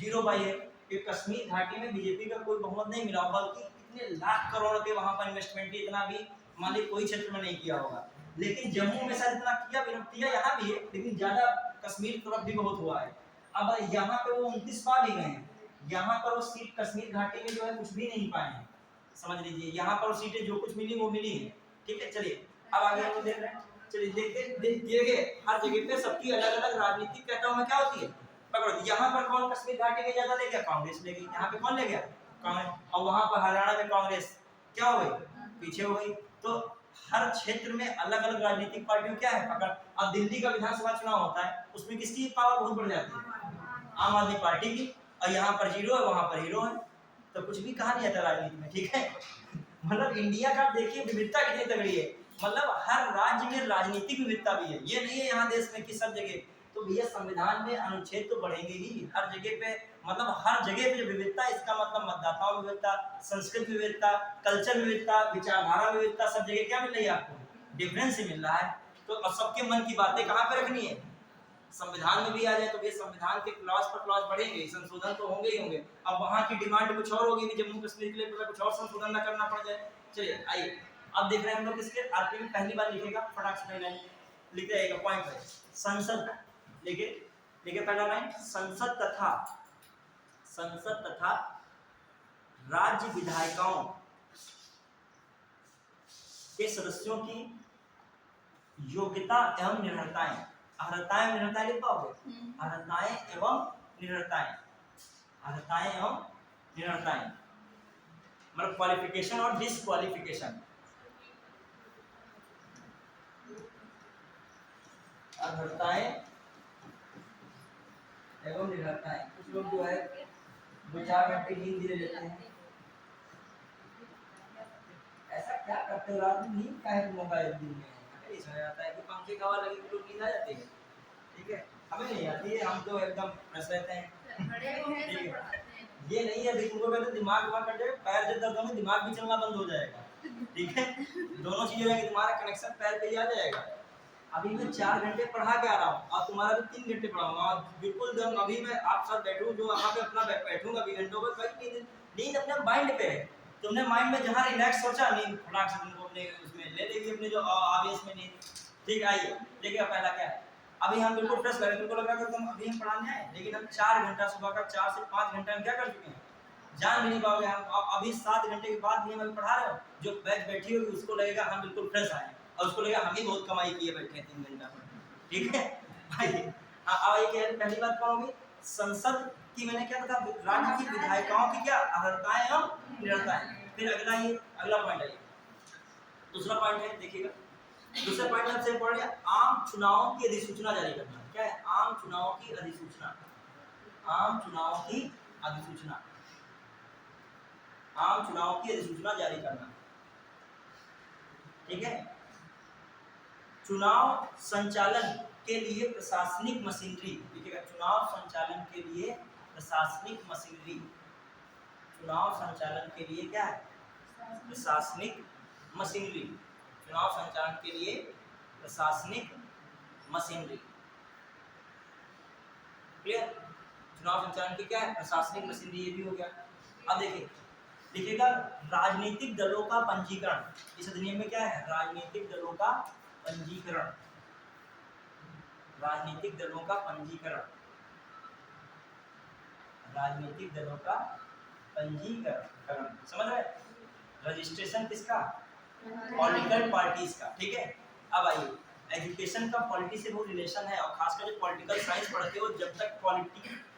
0 पाई है, क्योंकि कश्मीर घाटी में बीजेपी का कोई बहुमत नहीं मिला, बल्कि कितने लाख करोड़ के वहां पर इन्वेस्टमेंट इतना भी मान लीजिए कोई क्षेत्र में नहीं किया होगा। लेकिन जम्मू में शायद इतना किया यहाँ भी है, लेकिन ज्यादा कश्मीर तरफ भी बहुत हुआ है। अब यहाँ पे वो 29 पा भी गए हैं, यहाँ पर वो सीट कश्मीर घाटी में जो है कुछ भी नहीं पाए हैं, समझ लीजिए। यहाँ पर सीटें जो कुछ मिली वो मिली है, ठीक है। चलिए अब आगे हम देख रहे हैं, चलिए देखिए हर जगह पे सबकी अलग अलग राजनीतिक कहता हूँ क्या होती है, पकड़ो। यहाँ पर कौन कश्मीर घाटी में ज्यादा ले गया, कांग्रेस ले गई, यहाँ पे कौन ले गया, कांग्रेस। और वहां पर हरियाणा में कांग्रेस क्या हो गई, पीछे हो गई। तो हर क्षेत्र में अलग अलग राजनीतिक पार्टियों क्या है पकड़। अब दिल्ली का विधानसभा चुनाव होता है, उसमें किसकी पावर बहुत बढ़ जाती है, आम आदमी पार्टी की, और यहाँ पर 0 है वहां पर हीरो है, तो कुछ भी कहा नहीं आता राजनीति में, ठीक है। मतलब इंडिया का देखिए विविधता कितनी तगड़ी है, मतलब हर राज्य में राजनीतिक विविधता भी है, ये नहीं है यहाँ देश में कि सब जगह। तो भैया संविधान में अनुच्छेद तो बढ़ेंगे ही हर जगह पे, मतलब हर जगह पे विविधता, इसका मतलब मतदाताओं विविधता, संस्कृति विविधता, कल्चर विविधता, विचारधारा विविधता, सब जगह क्या मिल रही है आपको, डिफरेंस ही मिल रहा है। तो अब सबके मन की बातें कहाँ पे रखनी है, संविधान में भी आ जाए, तो ये संविधान के क्लॉज पर क्लॉज बढ़ेंगे, संशोधन तो होंगे ही होंगे। अब वहाँ की डिमांड कुछ और होगी, जम्मू कश्मीर के लिए कुछ और संशोधन न करना पड़ जाए। चलिए आइए अब देख रहे हैं हम लोग किसके, आरपी में पहली बार लिखेगा, फटाक से लाइन लिख जाएगा पॉइंट है, संसद लिखे पहला लाइन, संसद तथा राज्य विधायिकाओं के सदस्यों की योग्यता एवं निर्भरताएं, अर्हताएं निर्भरताएं लिख पाओगे, अर्हताएं एवं निर्भरताएं, अर्हताएं एवं निर्भरताएं मतलब क्वालिफिकेशन और डिसक्वालिफिकेशन, अर्हताएं एवं निर्भरताएं। कुछ लोग जो है 2-4 घंटे नींद ले लेते हैं, ऐसा क्या करते हो रात में, नींद का है मोबाइल दिन में नहीं समझ आता है कि पंखे का हवा लगे तो नींद आ जाती है, ठीक है, हमें नहीं आती है, हम तो एकदम फ्रेश रहते हैं। ये नहीं है, देखो उनको कहते दिमाग कर जाए, पैर जब दर्द होगा दिमाग भी चलना बंद हो जाएगा, ठीक है, दोनों चीजें रहेंगी, तुम्हारा कनेक्शन पैर पे ही आ जाएगा। अभी मैं 4 घंटे पढ़ा के आ रहा हूँ और तुम्हारा भी 3 घंटे पढ़ाऊंगा, और बिल्कुल जब अभी मैं आप साथ बैठूँ जो वहाँ पे अपना बैठूंगा 20 घंटों में, कहीं नींद अपने माइंड पे है, तुमने माइंड में जहाँ रिलैक्स सोचा नींद फटाक से तुमको अपने उसमें ले लेगी, अपने जो आवेश में नींद, ठीक। आइए देखिए पहला क्या है, अभी हम बिल्कुल फ्रेश लगे, तुमको लग रहा है तुम अभी हम पढ़ाने आए, लेकिन हम 4 घंटा सुबह का 4 से 5 घंटा हम क्या कर चुके हैं, जान भी नहीं पाओगे हम। अभी 7 घंटे के बाद भी हम अभी पढ़ा रहे हो, जो बैच बैठी होगी उसको लगेगा हम बिल्कुल फ्रेश आए, और उसको लगेगा हम ही बहुत कमाई किए बैठे हैं 3 घंटा, ठीक है। आइए आइए क्या पहली बात कौन होगी, संसद की मैंने क्या कहा, राज्य की विधायिकाओं की क्या अर्हताएं एवं निर्भरताएं। फिर अगला पॉइंट है, दूसरा पॉइंट है देखिएगा, दूसरा पॉइंट सबसे इंपॉर्टेंट है, आम चुनावों की अधिसूचना जारी करना। क्या है, आम चुनावों की अधिसूचना, आम चुनावों की अधिसूचना, आम चुनाव की अधिसूचना जारी करना, ठीक है। चुनाव संचालन के लिए प्रशासनिक मशीनरी, देखिएगा चुनाव संचालन के लिए प्रशासनिक मशीनरी, चुनाव संचालन के लिए क्या है, प्रशासनिक मशीनरी, चुनाव संचालन के लिए प्रशासनिक मशीनरी, क्लियर। चुनाव संचालन की क्या है, प्रशासनिक मशीनरी, ये भी हो गया। अब देखिए लिखिएगा राजनीतिक दलों का पंजीकरण, इस अधिनियम में क्या है, राजनीतिक दलों का पंजीकरण, राजनीतिक दलों का पंजीकरण, राजनीतिक दलों का पंजीकरण, समझ रहे, रजिस्ट्रेशन किसका, पॉलिटिकल पार्टीज का, ठीक है। अब आइए एजुकेशन का पॉलिटी से बहुत रिलेशन है, और खासकर जो पॉलिटिकल साइंस पढ़ते हो जब तक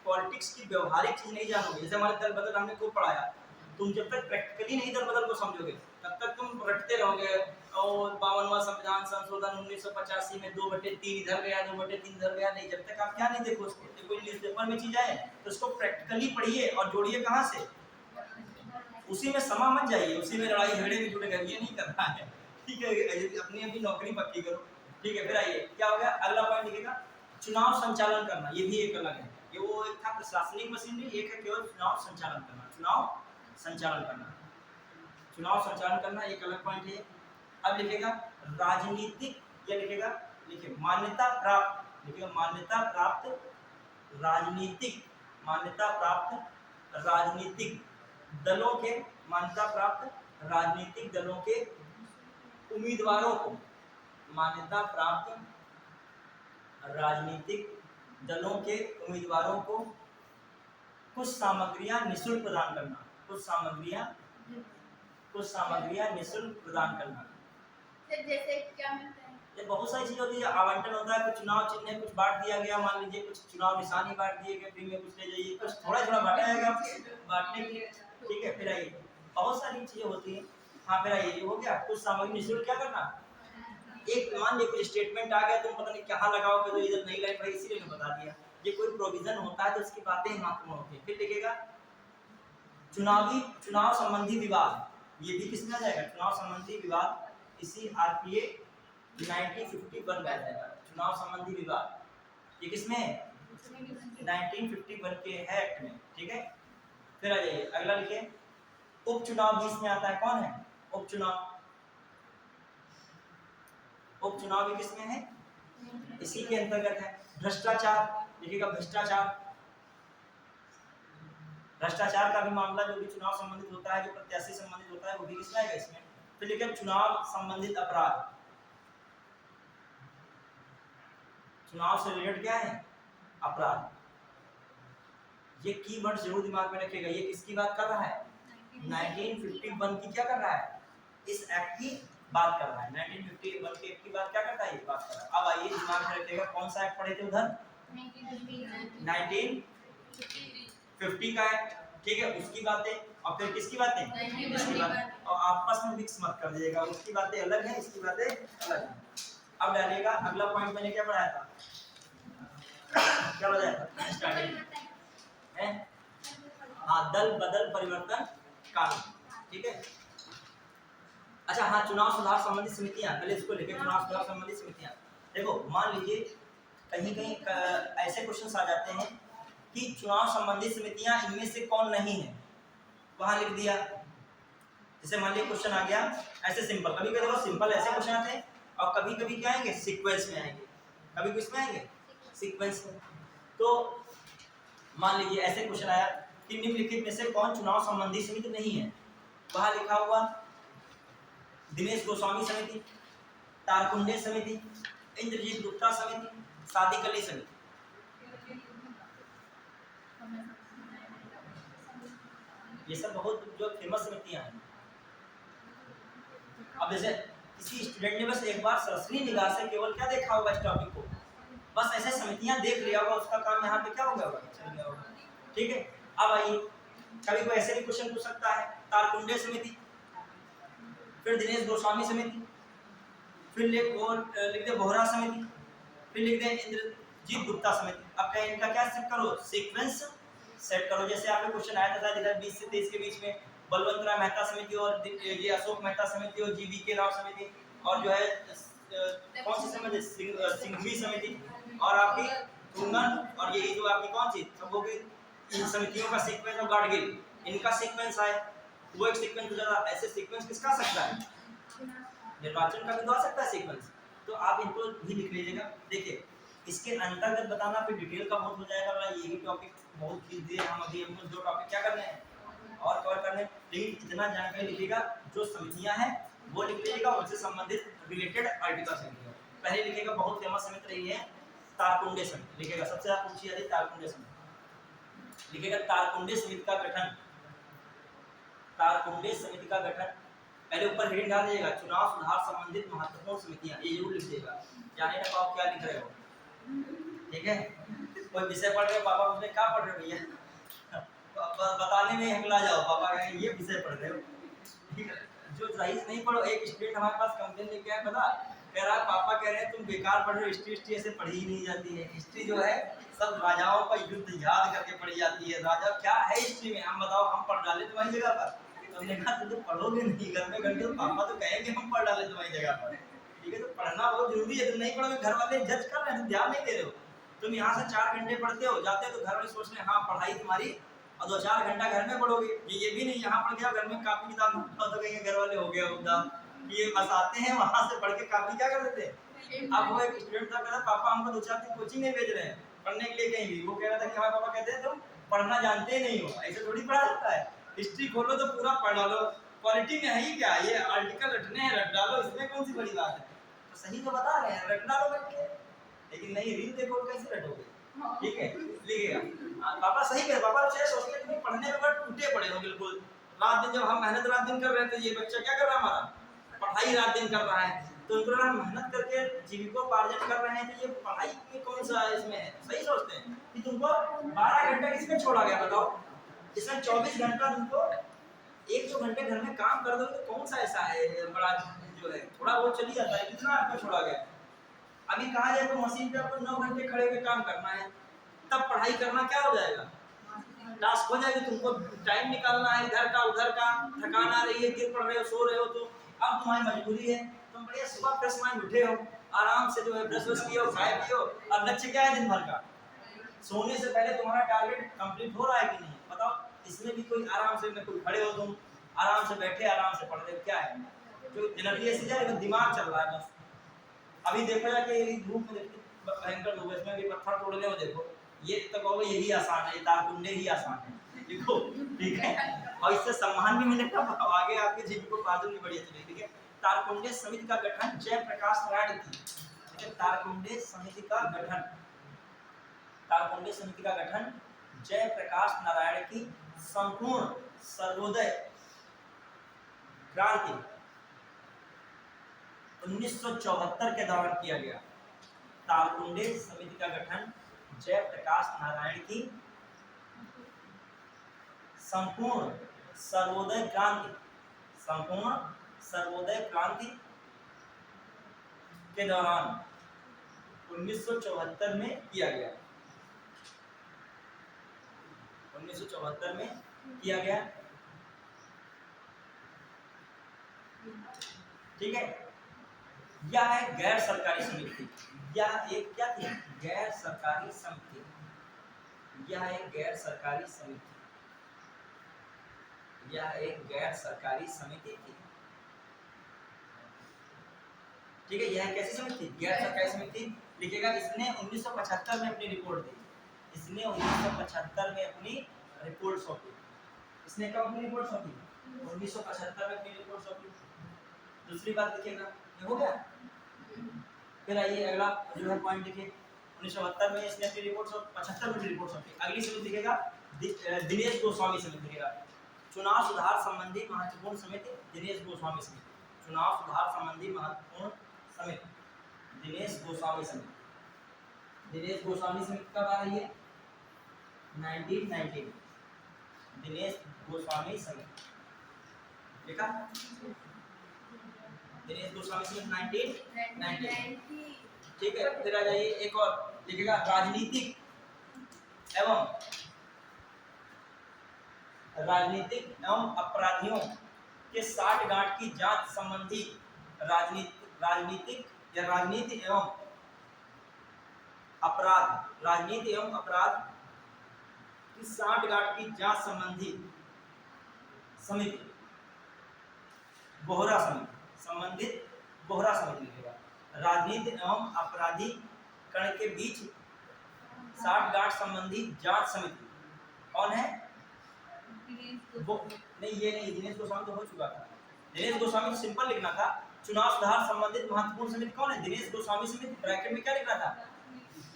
पॉलिटिक्स की व्यवहारिक चीज नहीं जानोगे, जैसे हमारे दल बदल हमने खूब पढ़ाया, तुम जब तक प्रैक्टिकली नहीं दल बदल को समझोगे तब तक तुम रटते रहोगे। और 52वां संविधान संशोधन 1985 में 2/3 इधर गया 2/3 इधर गया, नहीं, जब तक आप क्या नहीं देखो उसको, कोई न्यूज़पेपर में चीज आए तो उसको प्रैक्टिकली पढ़िए और जोड़िए कहाँ से, उसी में समा मत जाइए, उसी में लड़ाई झगड़े में जुड़े रहिए, नहीं करना है, ठीक है। अपनी अपनी नौकरी पक्की करो, ठीक है। फिर आइए क्या हो गया, अगला पॉइंट लिखिएगा, चुनाव संचालन करना। ये भी एक अलग है, ये वो एक था प्रशासनिक मशीनरी, एक है केवल चुनाव संचालन करना। चुनाव संचालन करना, चुनाव संचालन करना एक अलग पॉइंट है। अब लिखेगा राजनीतिक, या लिखेगा, लिखिए मान्यता प्राप्त, लिखिएगा मान्यता प्राप्त राजनीतिक, मान्यता प्राप्त राजनीतिक दलों के, मान्यता प्राप्त राजनीतिक दलों के उम्मीदवारों को, मान्यता प्राप्त राजनीतिक दलों के उम्मीदवारों को कुछ सामग्रियां निःशुल्क प्रदान करना, कुछ सामग्रियां निःशुल्क प्रदान करना। जैसे क्या मिलता है? ये बहुत सारी चीजें होती है, आवंटन होता है, कुछ चुनाव चिन्ह कुछ बांट दिया गया, मान लीजिए कुछ चुनाव निशानी बांट दिए गए, फ्री में कुछ ले जाइए, कुछ थोड़ा थोड़ा बांटा जाएगा बांटने के लिए, ठीक है। फिर आइए बहुत सारी चीजें होती हैं। हाँ फिर आइए हो गया, कुछ सामग्री निःशुल्क क्या करना, एक मान लीजिए कोई स्टेटमेंट आ गया, तुम पता नहीं कहाँ लगाओगे, तो इधर नहीं लगे भाई, इसीलिए मैं बता दिया। ये कोई प्रोविजन होता है तो उसकी बातें महत्वपूर्ण होती है। फिर लिखेगा चुनाव संबंधी विवाद, ये भी किसमें आ जाएगा, चुनाव संबंधी विवाद, इसी आरपीए 1951 में आ जाएगा। चुनाव संबंधी विवाद ये किसमें है, 1951 के है एक्ट में, ठीक है। फिर आ जाइए अगला लिखिए, उपचुनाव भी इसमें आता है। कौन है उपचुनाव, उपचुनाव भी किसमें है, इसी के अंतर्गत है। भ्रष्टाचार, लिखिएगा भ्रष्टाचार, भ्रष्टाचार का भी मामला जो भी चुनाव संबंधित होता है, जो प्रत्याशी संबंधित होता है, वो भी किसमें आएगा, इसमें। फिर लिखिए चुनाव संबंधित अपराध, चुनाव से रिलेटेड क्या है, अपराध। ये कीवर्ड जरूर दिमाग में रखिएगा, ये किसकी बात कर रहा है, 1951 की क्या कर रहा है, इस एक्ट की बात कर रहा है। 1951 के एक्ट की बात क्या करता है, ये बात कर रहा है। अब आइए दिमाग में रखिएगा, कौन सा एक्ट पढ़े थे उधर, 1950 का एक्ट, ठीक है, उसकी बातें, और फिर किसकी बातें, इसकी बातें, और आपस में मिक्स मत कर दीजिएगा, उसकी बातें अलग है, इसकी बातें अलग है। अब डालिएगा अगला पॉइंट, मैंने क्या पढ़ाया था, क्या बताया था स्टार्टिंग में, हाँ, दल बदल परिवर्तन कानून, ठीक है। अच्छा हाँ, चुनाव सुधार संबंधी समितियां, पहले इसको लेके चुनाव सुधार संबंधी समितियां। देखो मान लीजिए कहीं कहीं ऐसे क्वेश्चन आ जाते हैं कि चुनाव संबंधी समितियां इनमें से कौन नहीं है, वहां लिख दिया। जैसे मान लीजिए क्वेश्चन आ गया ऐसे सिंपल, कभी कभी देखो सिंपल ऐसे क्वेश्चन आते हैं, और कभी कभी क्या आएंगे, सीक्वेंस में आएंगे, कभी किसमें आएंगे, सीक्वेंस में। तो मान लीजिए ऐसे क्वेश्चन आया कि निम्नलिखित में से कौन चुनाव संबंधी समिति नहीं है, वहां लिखा हुआ दिनेश गोस्वामी समिति, तारकुंडे समिति, इंद्रजीत गुप्ता समिति, सादिक अली समिति। ये सब बहुत जो फेमस समितियां हैं। अब जैसे किसी स्टूडेंट ने बस एक बार सरसरी निगाह से केवल क्या देखा होगा, इस टॉपिक को, बस ऐसे समितियां देख लिया होगा, उसका काम यहाँ पे क्या हो गया होगा, चल गया होगा, ठीक है। अब आइए कभी कोई ऐसे भी क्वेश्चन पूछ सकता है, तारकुंडे समिति, फिर दिनेश गोस्वामी समिति, फिर लिख दे बोहरा समिति, फिर लिख दे इंद्रजीत गुप्ता समिति। अब क्या इनका क्या सेट करो, सीक्वेंस सेट करो। जैसे आपको क्वेश्चन आया था इधर 20 से 23 के बीच में बलवंत राय मेहता समिति और ये अशोक मेहता समिति और जी वी के राव समिति और जो है कौन सी समिति, सिंघवी समिति और आपकी तुंगन, और ये जो आपकी कौन सी सब हो गई, इन समितियों का सीक्वेंस और गाडगिल, इनका सीक्वेंस है, वो एक सीक्वेंस हो जाता है। ऐसे सीक्वेंस किसका आ सकता है, निर्वाचन का भी तो आ सकता है सीक्वेंस, तो आप इनको भी लिख लीजिएगा। देखिए इसके अंतर्गत बताना फिर डिटेल का बहुत हो जाएगा, ये भी टॉपिक बहुत खींच दिए हम, अभी हमको जो टॉपिक क्या करने हैं और कवर करने, लेकिन इतना जानकारी लिखिएगा, जो समितियां हैं वो लिख लीजिएगा, उनसे संबंधित रिलेटेड आर्टिकल्स लिखिएगा। पहले लिखिएगा बहुत फेमस समिति रही है तारकुंडे समिति, लिखिएगा सबसे ज्यादा पूछी जाती है तारकुंडे समिति, लिखिएगा तारकुंडे समिति का गठन, तारकुंडे समिति का गठन। पहले ऊपर हेडिंग डाल दीजिएगा, चुनाव सुधार संबंधित महत्वपूर्ण समितियां, ये जरूर लिख दीजिएगा, जाने ना पाओ क्या लिख रहे हो, ठीक है। कोई विषय पढ़ रहे हो, पापा मुझे क्या पढ़ रहे हो भैया, तो बताने में हकला जाओ, पापा कहेंगे ये विषय पढ़ रहे हो, ठीक है। जो सही से नहीं पढ़ो, एक स्टूडेंट हमारे पास कंप्लेन लेके आया, पता कह रहा है पापा कह रहे हैं तुम बेकार पढ़ रहे हो, हिस्ट्री ऐसे पढ़ी ही नहीं जाती है। हिस्ट्री जो है सब राजाओं का युद्ध याद करके पढ़ी जाती है। राजा क्या है हिस्ट्री में, हम बताओ, हम पढ़ डाले तुम्हारी जगह पर। तो हमने कहा तुम तो पढ़ोगे नहीं घर में घंटे, तो पापा तो कहेंगे हम पढ़ डाले तुम्हारी जगह पर, ठीक है। तो पढ़ना बहुत जरूरी है, तुम नहीं पढ़ोगे घर वाले जज कर रहे हैं, तुम ध्यान नहीं दे रहे हो। तुम यहाँ से 4 घंटे पढ़ते हो, जाते हो तो घर वाले सोच रहे हैं हाँ पढ़ाई तुम्हारी, और 2-4 घंटा घर में पढ़ोगे। ये भी नहीं यहाँ पढ़ गया घर में कापी किताब तो कहेंगे घर वाले हो गया उदाम, ये बस आते हैं वहां से पढ़ के कापी क्या कर देते हैं। अब वो एक स्टूडेंट था, कहता पापा हमको 2-4 दिन कोचिंग नहीं भेज रहे हैं पढ़ने के लिए कहीं भी। वो कह रहा था कि हमारे पापा कहते हैं तुम पढ़ना जानते ही नहीं हो, ऐसे थोड़ी पढ़ा जाता है। हिस्ट्री खोलो तो पूरा पढ़ लो, क्वालिटी में है ही क्या, ये आर्टिकल रटने हैं रट डालो, इसमें कौन सी बड़ी बात है। तो सही तो बता रहे हैं, रट डालो बैठ के, लेकिन नहीं रील देखो कैसे रटोगे, ठीक है। लिखेगा पापा सही कह, पापा अच्छे सोचते हैं कि पढ़ने में बट टूटे पड़े हो बिल्कुल। रात दिन जब हम मेहनत रात दिन कर रहे थे, ये बच्चा क्या कर रहा है हमारा, पढ़ाई रात दिन कर रहा है। तो उनको हम मेहनत करके जीविकोपार्जन कर रहे हैं, तो ये पढ़ाई में कौन सा इसमें है। सही सोचते हैं कि तुमको 12 घंटा किसमें छोड़ा गया बताओ, इसमें 24 घंटा तुमको 1-2 घंटे घर में काम कर दो, तो कौन सा ऐसा है बड़ा जो है, थोड़ा बहुत चली जाता है, कितना आपको छोड़ा गया। अभी कहा जाए तो मशीन पे आपको 9 घंटे खड़े होकर काम करना है, तब पढ़ाई करना क्या हो जाएगा, टास्क हो जाएगी। तुमको टाइम निकालना है इधर का उधर का, थकान आ रही है, गिर पड़ रहे हो, सो रहे हो, तो अब तुम्हारी मजबूरी है, तुम बढ़िया सुबह फ्रेश माइंड उठे हो, आराम से जो है ब्रश व्रश किए हो, खाए पिए हो। अब लक्ष्य क्या है दिन भर का, सोने से पहले तुम्हारा टारगेट कंप्लीट हो रहा है कि नहीं बताओ। इसमें भी कोई आराम से, कोई खड़े हो तुम आराम से, बैठे आराम से पढ़ रहे हो, क्या है जो एनर्जी ऐसी जा रही है, दिमाग चल रहा है बस। अभी देखो जाके धूप में देखो भयंकर धूप, इसमें भी पत्थर तोड़ने हो, देखो ये तो कहोगे यही आसान है, तारकुंडे ही आसान है, देखो ठीक है। और इससे सम्मान भी मिलेगा, आगे आपके जीविकोपार्जन भी बढ़िया चलेगी, ठीक है। तारकुंडे समिति का गठन जयप्रकाश नारायण की, ठीक है। तारकुंडे समिति का गठन, तारकुंडे समिति का गठन जयप्रकाश नारायण की संपूर्ण सर्वोदय क्रांति 1974 के दौरान किया गया। तारकुंडे समिति का गठन जयप्रकाश नारायण की संपूर्ण सर्वोदय क्रांति, संपूर्ण सर्वोदय क्रांति के दौरान 1974 में किया गया, 1974 में किया गया, ठीक है। यह है गैर सरकारी समिति, यह एक क्या थी, गैर सरकारी समिति, यह एक गैर सरकारी समिति, यह एक गैर सरकारी समिति थी, ठीक है। यह कैसी समिति, गैर सरकारी समिति। लिखेगा इसने 1975 में अपनी रिपोर्ट दी, इसने 1975 में अपनी रिपोर्ट सौंपी। इसने कब अपनी रिपोर्ट सौंपी, 1975 में अपनी रिपोर्ट सौंपी। दूसरी बात लिखिएगा, ये हो गया। फिर आइए अगला जो है पॉइंट लिखिए, 1972 में इसने अपनी रिपोर्ट 75 में रिपोर्ट सौंपी। अगली समिति लिखेगा दिनेश गोस्वामी समिति, लिखेगा चुनाव सुधार संबंधी महत्वपूर्ण समिति, दिनेश गोस्वामी समिति, चुनाव सुधार संबंधी महत्वपूर्ण समिति, दिनेश गोस्वामी समिति। दिनेश गोस्वामी समिति कब आ रही है, 1919, दिनेश गोस्वामी समिति, लिखा दिनेश गोस्वामी समिति 1919, ठीक है। फिर आ जाइए एक और लिखेगा राजनीतिक एवं अपराधियों के साठगांठ की जांच संबंधी राजनीति एवं अपराध की साठगांठ की जांच संबंधी समिति, बोहरा समिति, संबंधित बोहरा समिति लिखेगा। राजनीति एवं अपराधी कण के बीच साठगांठ संबंधी जांच समिति कौन है, वो नहीं, ये नहीं, दिनेश गोस्वामी तो हो चुका था। दिनेश गोस्वामी सिंपल लिखना था। चुनाव सुधार संबंधित महत्वपूर्ण समिति कौन है, दिनेश गोस्वामी समिति, ब्रैकेट में क्या लिखना था,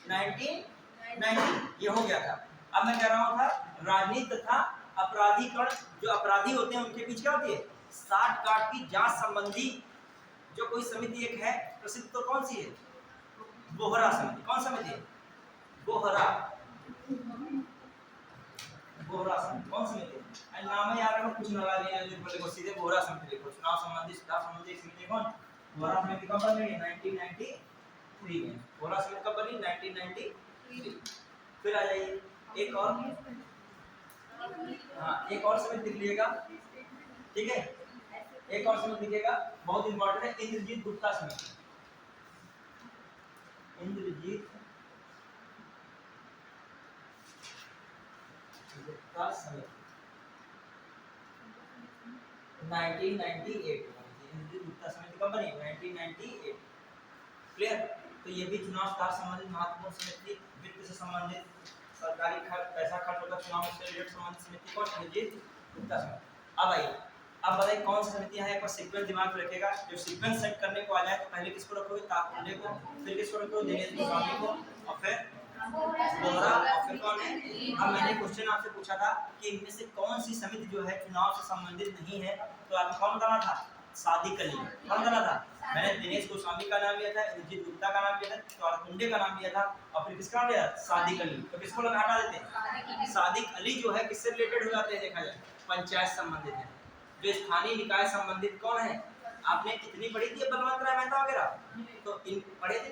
1990, ये हो गया था। अब मैं कह रहा हूँ था राजनीति तथा अपराधी कण, जो अपराधी होते हैं उनके बीच क्या होती है, साठगांठ की जांच संबंधी जो कोई समिति एक है प्रसिद्ध, तो कौन सी है, बोहरा समिति। कौन समिति है, बोहरा बोहरा समिति कौन समिति? अरे नाम ही याद रखो, कुछ ना लगा जो बोले को सीधे बोहरा समिति लिखो। चुनाव संबंधी समिति कौन? बोहरा समिति कब बनी? 1993 में। बोहरा समिति कब बनी? 1993। फिर आ जाइए एक और, हाँ एक और समिति लिख लीजिएगा, ठीक है? एक और समिति लिखिएगा, बहुत इंपॉर्टेंट है, इंद्रजीत गुप्ता समिति। इंद्रजीत गुप्ता समिति 1998। इंद्रजीत गुप्ता समिति कब बनी? 1998। क्लियर? तो ये भी चुनाव से संबंधित महत्वपूर्ण समिति, वित्त से संबंधित, सरकारी खर्च, पैसा खर्च होता चुनाव से रिलेटेड संबंधित समिति कौन? इंद्रजीत गुप्ता समिति। अब आइए, अब बताइए कौन सी समितियां हैं? एक बार सीक्वेंस दिमाग में रखेगा, जो सीक्वेंस सेट करने को आ जाए तो पहले किसको रखोगे? ताकुंडे को, फिर किसको रखोगे? दिनेश गोस्वामी को, और फिर बोहरा, और फिर कौन है? अब मैंने क्वेश्चन आपसे पूछा था कि इनमें से कौन सी समिति जो है चुनाव से संबंधित नहीं है, तो आपने कौन बताना था? सादिक अली। कौन बताना था? मैंने दिनेश गोस्वामी का नाम लिया था, इंद्रजीत गुप्ता का नाम लिया था, ताकुंडे का नाम लिया था, और फिर किसका नाम लिया? सादिक अली। तो किसको लगा हटा देते? सादिक अली जो है किससे रिलेटेड हो जाते हैं? देखा जाए पंचायत संबंधित है। जो स्थानीय निकाय संबंधित कौन है? आपने कितनी पढ़ी थी बलवंत राय मेहता वगैरह, तो इन पढ़े थे?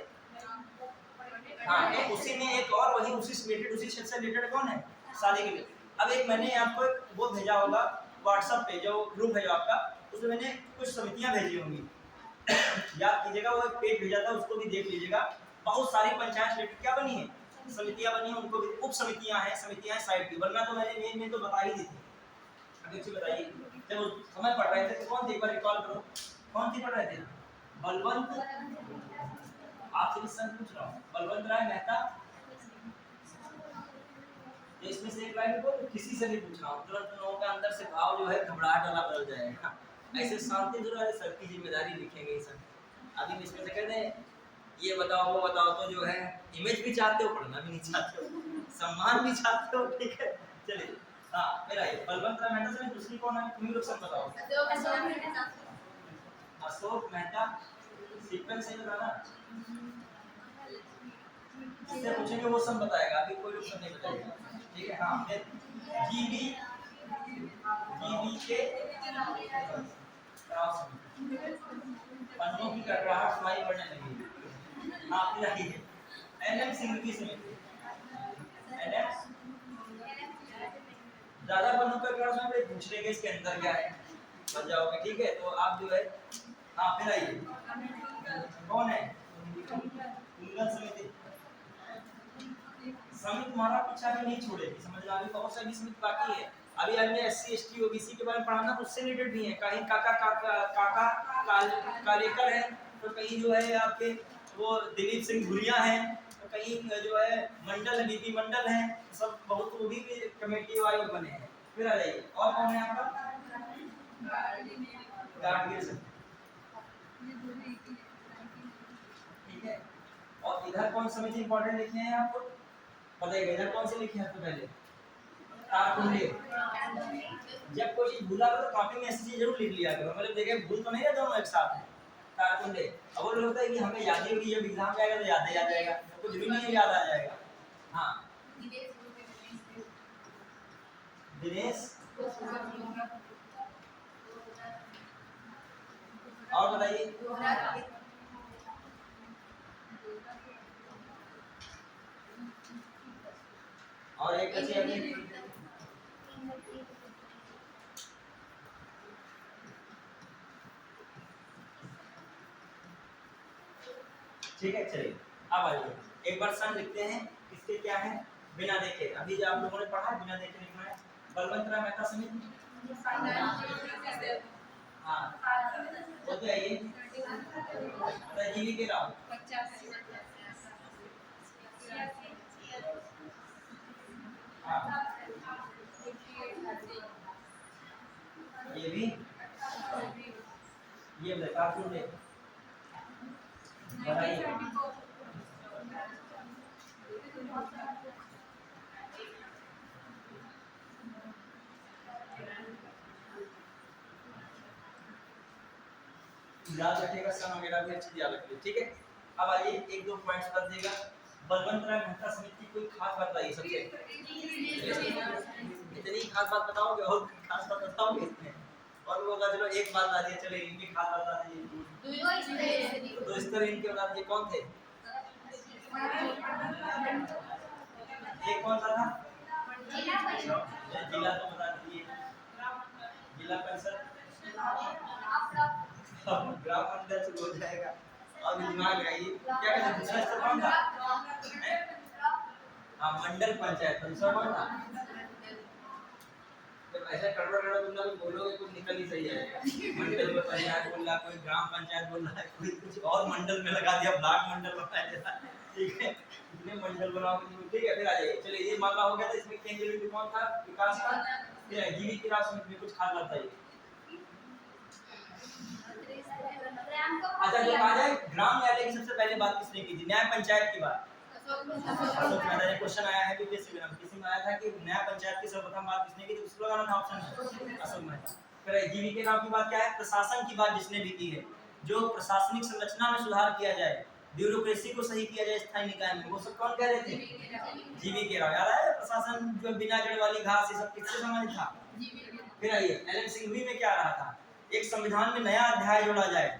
हाँ, तो उसी में एक और वही उसी से रिलेटेड, उसी क्षेत्र से रिलेटेड कौन है? सादिक अली। अब एक मैंने आपको एक वो भेजा होगा व्हाट्सएप पे, जो ग्रुप है जो आपका, उसमें मैंने कुछ समितियां भेजी होंगी, याद कीजिएगा, वो एक पेज भेजा था, उसको भी देख लीजिएगा। बहुत सारी पंचायत रिलेटेड क्या बनी है? समितियां बनी है, उनको भी उप समितियां हैं, समितियां साइड की, वरना तो मैंने मेन में तो बता ही दी थी। अब एक चीज बताइए, जब समय पढ़ रहे थे तो कौन थी? एक बार रिकॉल करो, कौन थी पढ़ रहे थे? बलवंत, आपसे भी संग पूछ रहा हूँ, बलवंत राय मेहता। इसमें से एक लाइन बोल, किसी से नहीं पूछ रहा हूँ, तुरंत लोगों का अंदर से भाव जो है घबराहट वाला बदल जाएगा। ऐसे शांति जो है सर की जिम्मेदारी लिखेंगे सर। अभी इसमें से कहते हैं ये बताओ वो बताओ, तो जो है इमेज भी चाहते हो, पढ़ना भी नहीं चाहते हो, सम्मान भी चाहते हो, ठीक है? चलिए हाँ, मेरा ये बलवंत राय मेहता से दूसरी कौन है? तुम लोग सब बताओ। अशोक मेहता, सीक्वेंस से बताना, जिससे पूछेंगे वो सब बताएगा, अभी कोई लोग नहीं बताएगा, ठीक है? हाँ, फिर जीबी के पन्नों की कटराहट सुनाई पड़ने लगी। हाँ, फिर आइए एनएम सिंह की समिति, एनएम ज्यादा पन्नों का कटराहट सुनाई पड़े, पूछ लेंगे इसके अंदर क्या है, बच जाओगे, ठीक है? तो आप जो है, हाँ फिर आइए, कौन है? कुंदन समिति। समिति तुम्हारा पीछा भी नहीं छोड़ेगी, समझना, अभी बहुत सारी समिति बाकी है। अभी हमने एससी एसटी ओबीसी के बारे में पढ़ाना, उससे रिलेटेड भी है, कहीं काका कालेकर है, तो कहीं जो है आपके वो दिलीप सिंह भुरिया हैं, तो कहीं जो है मंडल बीपी मंडल हैं, सब बहुत वो भी कमेटी आयोग बने हैं। फिर आ जाइए, और कौन है आपका? गार्डगिल समिति, ठीक है? और इधर कौन समिति इंपॉर्टेंट लिखे हैं आपको बताइएगा, इधर कौन से लिखे हैं? तो पहले ताकुंडे। जब कोई चीज भूला करो तो कॉपी में ऐसी चीज जरूर लिख लिया करो, मतलब देखे भूल तो नहीं है, दोनों एक साथ है। ताकुंडे, अब वो लगता है कि हमें याद ही होगी, जब एग्जाम में आएगा तो याद ही आ जाएगा, कुछ भी नहीं याद आ जाएगा। हाँ, दिनेश, और बताइए। और एक अच्छी अभी ठीक है, चलिए अब आइए एक बार सन लिखते हैं, किसके क्या है बिना देखे। अभी जो आप लोगों ने पढ़ा बिना देखे लिखना है। बलवंत राय मेहता समिति, हाँ वो तो है ये, जीवी के राव, हाँ ये भी, ये बता दे बताइए। याद रखिएगा, सन वगैरह भी अच्छी याद रखिए, ठीक है? अब आइए एक दो पॉइंट्स कर देगा। बलवंत राय मेहता समिति की कोई खास बात बताइए सबसे। इतनी खास बात बताओगे और खास बात बताओगे इसमें? और वो होगा चलो एक बात बता दिया, चलो इनकी खास बात बता दीजिए। तो इस तरह इनके बता दीजिए कौन थे? एक कौन सा था? जिला तो बता दीजिए। जिला परिषद, ग्राम पंचायत शुरू हो जाएगा। अब दिमाग लगाइए, क्या कहते हैं दूसरा स्तर कौन था? हाँ, मंडल पंचायत। दूसरा कौन था? जब ऐसा कड़वा तुम लोग बोलोगे कुछ निकल ही सही जाएगा। मंडल पंचायत बोल रहा, कोई ग्राम पंचायत बोल रहा है, कोई कुछ और मंडल में लगा दिया, ब्लॉक मंडल बना दिया। ठीक है, इतने मंडल बनाओगे ठीक है। फिर आ जाइए, चलिए ये मामला हो गया था। इसमें केंद्रीय बिंदु कौन था? विकास का। फिर जीवित राष्ट्र में कुछ खास बताइए। अच्छा, जो आ जाए ग्राम न्यायालय की सबसे पहले बात किसने की थी? न्याय पंचायत की बात अशोक मेहता ने। क्वेश्चन आया है बीपीएससी में, किसी में आया था कि न्याय पंचायत की सर्वप्रथम बात किसने की थी? उसको लगाना था ऑप्शन अशोक मेहता। फिर जीवीके राव की बात क्या है? प्रशासन की बात जिसने भी की है, जो प्रशासनिक संरचना में सुधार किया जाए, ब्यूरोक्रेसी को सही किया जाए स्थायी निकाय में, वो सब कौन कह रहे थे? जीवीके राव। याद है प्रशासन जो बिना जड़ वाली घास, ये सब किससे संबंधित था? फिर आइए एलएन सिंघवी में क्या रहा था? एक संविधान में नया अध्याय जोड़ा जाए,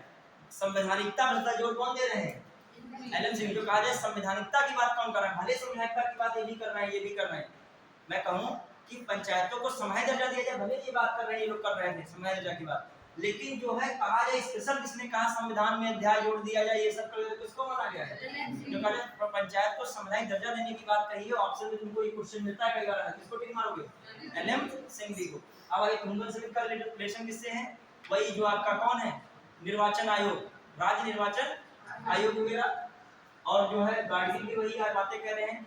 संवैधानिकता पर जोर कौन दे रहे हैं? एलएन सिंह। जो कहा जाए संवैधानिकता की बात कौन कर रहा है? भले संवैधानिकता की बात ये भी कर रहे हैं, ये भी कर रहे हैं। मैं कहूं कि पंचायतों को समय दर्जा दिया जाए, भले ये बात कर रहे हैं, ये लोग कर रहे थे समय दर्जा की बात, लेकिन जो है कहा जाए स्पेशल किसने कहा संविधान में अध्याय जोड़ दिया जाए, ये सब किसको माना गया है? जो कहा जाए पंचायत को संवैधानिक दर्जा देने की बात कही है, ऑप्शन में तुमको ये क्वेश्चन मिलता है कई बार, किसको टिक मारोगे? एलएन सिंघवी को। अब आगे हुनर समिति का रिलेशन किससे है? वही जो आपका कौन है? निर्वाचन आयोग, राज्य निर्वाचन आयोग वगैरह, और जो है गार्डियन की वही बातें कह रहे हैं,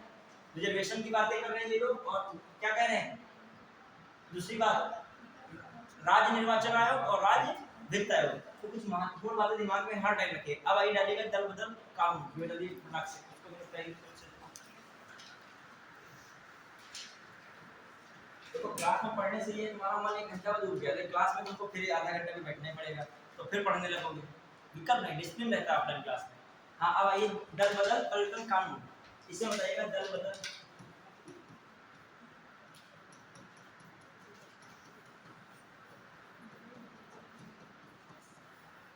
रिजर्वेशन की बातें कर रहे हैं ये लोग। और क्या कह रहे हैं? दूसरी बात, राज्य निर्वाचन आयोग और राज्य वित्त आयोग। तो कुछ महत्वपूर्ण बातें दिमाग में हर टाइम रखिए। अब आई डालिएगा दल बदल कानून, डालिए फटाक से। तो क्लास में पढ़ने से ये तुम्हारा मन 1 घंटा बाद उठ गया, लेकिन क्लास में तुमको फिर आधा घंटा भी बैठना पड़ेगा, तो फिर पढ़ने लगोगे। विकल्प नहीं, डिसिप्लिन रहता है ऑफलाइन क्लास में। हाँ, अब आइए दल बदल परिवर्तन कानून, इसे बताइएगा दल बदल।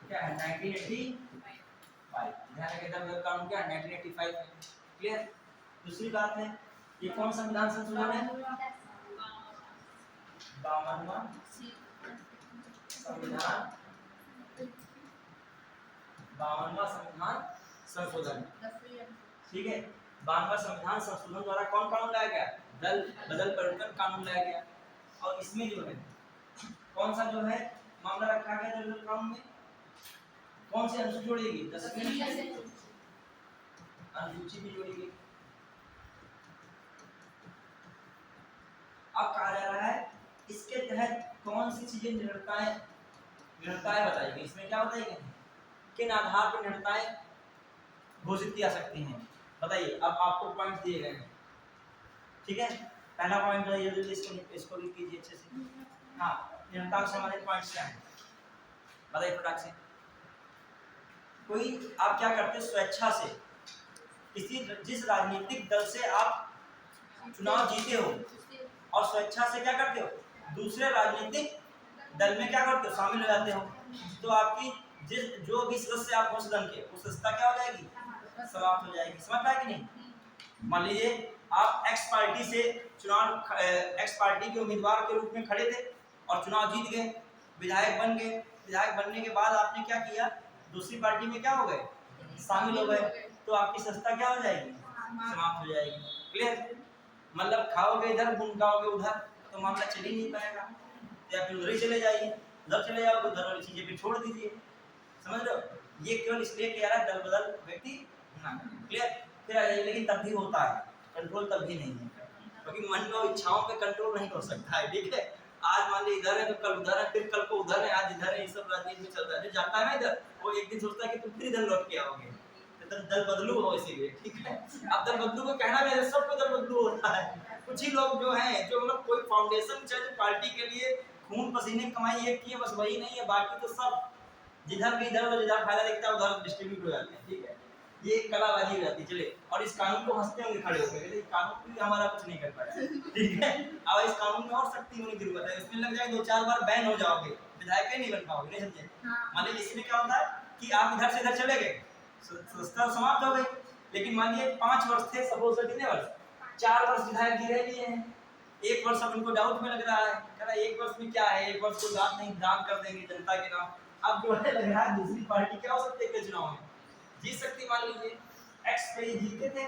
क्या है? 1985। ध्यान रखिए दल बदल कानून क्या है? 1985 में। क्लियर? दूसरी बात है, ये कौन संविधान संशोधन है? 52वां संविधान, 52वां संविधान संशोधन। ठीक है, 52वां संविधान संशोधन द्वारा कौन कानून लाया गया? दल बदल परिवर्तन कानून लाया गया। और इसमें जो है कौन सा जो है मामला रखा गया दल बदल कानून में? कौन सी अनुसूची जोड़ी गई? 10वीं अनुसूची भी जोड़ी गई। अब कहा जा रहा है इसके तहत कौन सी चीजें निर्णयताएं बताइए। इसमें क्या बताइए? किन आधार पर निर्णयताएं घोषित की जा सकती हैं? बताइए। अब आपको पॉइंट दिए गए हैं, ठीक है। पहला पॉइंट है, ये इसको लिख कीजिए अच्छे से। हाँ, निर्णयता से संबंधित पॉइंट्स क्या हैं बताइए फटाक से। कोई आप क्या करते हैं? स्वेच्छा से जिस राजनीतिक दल से आप चुनाव जीते हो और स्वेच्छा से क्या करते हो? दूसरे राजनीतिक दल में क्या करते हो? शामिल हो जाते हो। तो आपकी जो भी सदस्य आप हो सदन के, उस सदस्यता क्या हो जाएगी? समाप्त हो जाएगी। समझ पाए कि नहीं? मान लीजिए आप एक्स पार्टी से चुनाव, एक्स पार्टी के उम्मीदवार के रूप में खड़े थे और चुनाव जीत गए, विधायक बन गए। विधायक बनने के बाद आपने क्या किया? दूसरी पार्टी में क्या हो गए? शामिल हो गए। तो आपकी सदस्यता क्या हो जाएगी? समाप्त हो जाएगी। क्लियर? मतलब खाओगे इधर, भूनगाओगे उधर, तो मामला चल ही नहीं पाएगा। या फिर उधर ही चले जाइए, उधर चले जाओगे, उधर वाली चीजें भी छोड़ दीजिए। समझ लो? ये केवल इसलिए किया रहा दल बदल व्यक्ति ना। क्लियर? फिर लेकिन तब भी होता है कंट्रोल, तब भी नहीं है, क्योंकि मन में इच्छाओं पे कंट्रोल नहीं हो सकता है। ठीक है, आज मान लीजिए इधर है तो कल उधर है, फिर कल को उधर है, आज इधर है। ये सब राजनीति में चलता है। जो जाता है ना इधर, वो एक दिन सोचता है कि तुम फिर इधर लौट के आओगे, तो दल बदलू हो इसीलिए। ठीक है, अब दल बदलू को कहना मेरे सबको दल बदलू होता है। कुछ ही लोग जो हैं, जो मतलब कोई फाउंडेशन चाहिए पार्टी के लिए खून पसीने कमाई एक की है, बस वही नहीं है, बाकी तो सब जिधर भी इधर जिधर फायदा दिखता है उधर डिस्ट्रीब्यूट हो जाते हैं। ठीक है, ये कलाबाजी हो जाती है। चले, और इस कानून को हंसते होंगे खड़े होकर, कहते कानून भी हमारा कुछ नहीं कर पाया, ठीक है। अब इस कानून में और सख्ती होने की जरूरत है, इसमें लग जाए 2-4 बार बैन हो जाओगे, विधायक ही नहीं बन पाओगे, नहीं समझे। मान लीजिए इसमें क्या होता है कि आप इधर से इधर चले गए, संस्था समाप्त हो गई, लेकिन मान लीजिए 5 वर्ष थे, सपोज कितने वर्ष, 4 वर्ष विधायक जी रह लिए हैं, 1 वर्ष अब उनको डाउट में लग रहा है, कह रहा 1 वर्ष में क्या है, 1 वर्ष को दान नहीं, दान कर देंगे जनता के नाम। अब जो है लग रहा है दूसरी पार्टी क्या हो सकती है चुनाव में, जीत सकती। मान लीजिए एक्स पे जीते थे,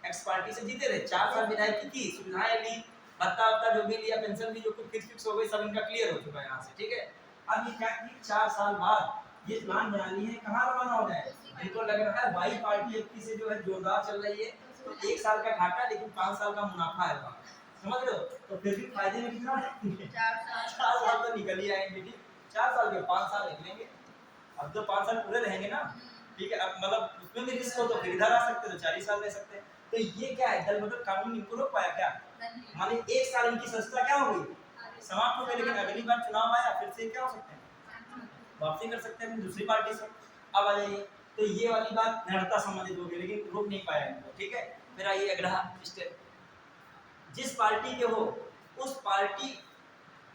एक्स पार्टी से जीते थे, 4 साल विधायक की सुविधाएं ली, भत्ता वत्ता जो भी लिया, पेंशन भी जो कुछ फिक्स हो गई, सब इनका क्लियर हो चुका है यहाँ से, ठीक है। अब ये क्या की 4 साल बाद ये प्लान बना ली है, कहाँ रवाना हो जाए, इनको लग रहा है वाई पार्टी अब से जो है जोरदार चल रही है, तो 1 साल का घाटा लेकिन 5 साल का मुनाफा है, समझ रहे हो। तो फिर भी फायदे में कितना है, 4 साल तो निकल ही आएंगे, ठीक, 4 साल के 5 साल निकलेंगे, अब तो 5 साल पूरे रहेंगे ना, ठीक है। अब मतलब उसमें भी रिस्क हो तो फिर इधर आ सकते तो 40 साल रह सकते। तो ये क्या है, दल बदल कानून इनको रोक पाया क्या, माने 1 साल इनकी संस्था क्या हो गई, समाप्त हो गई, लेकिन अगली बार चुनाव आया फिर से क्या हो सकते हैं, वापसी कर सकते हैं दूसरी पार्टी से। अब आ जाइए, तो ये वाली बात दृढ़ता संबंधित हो गई, लेकिन रोक नहीं पाया इनको, ठीक है। फिर आइए अगला स्टेप, जिस पार्टी के हो उस पार्टी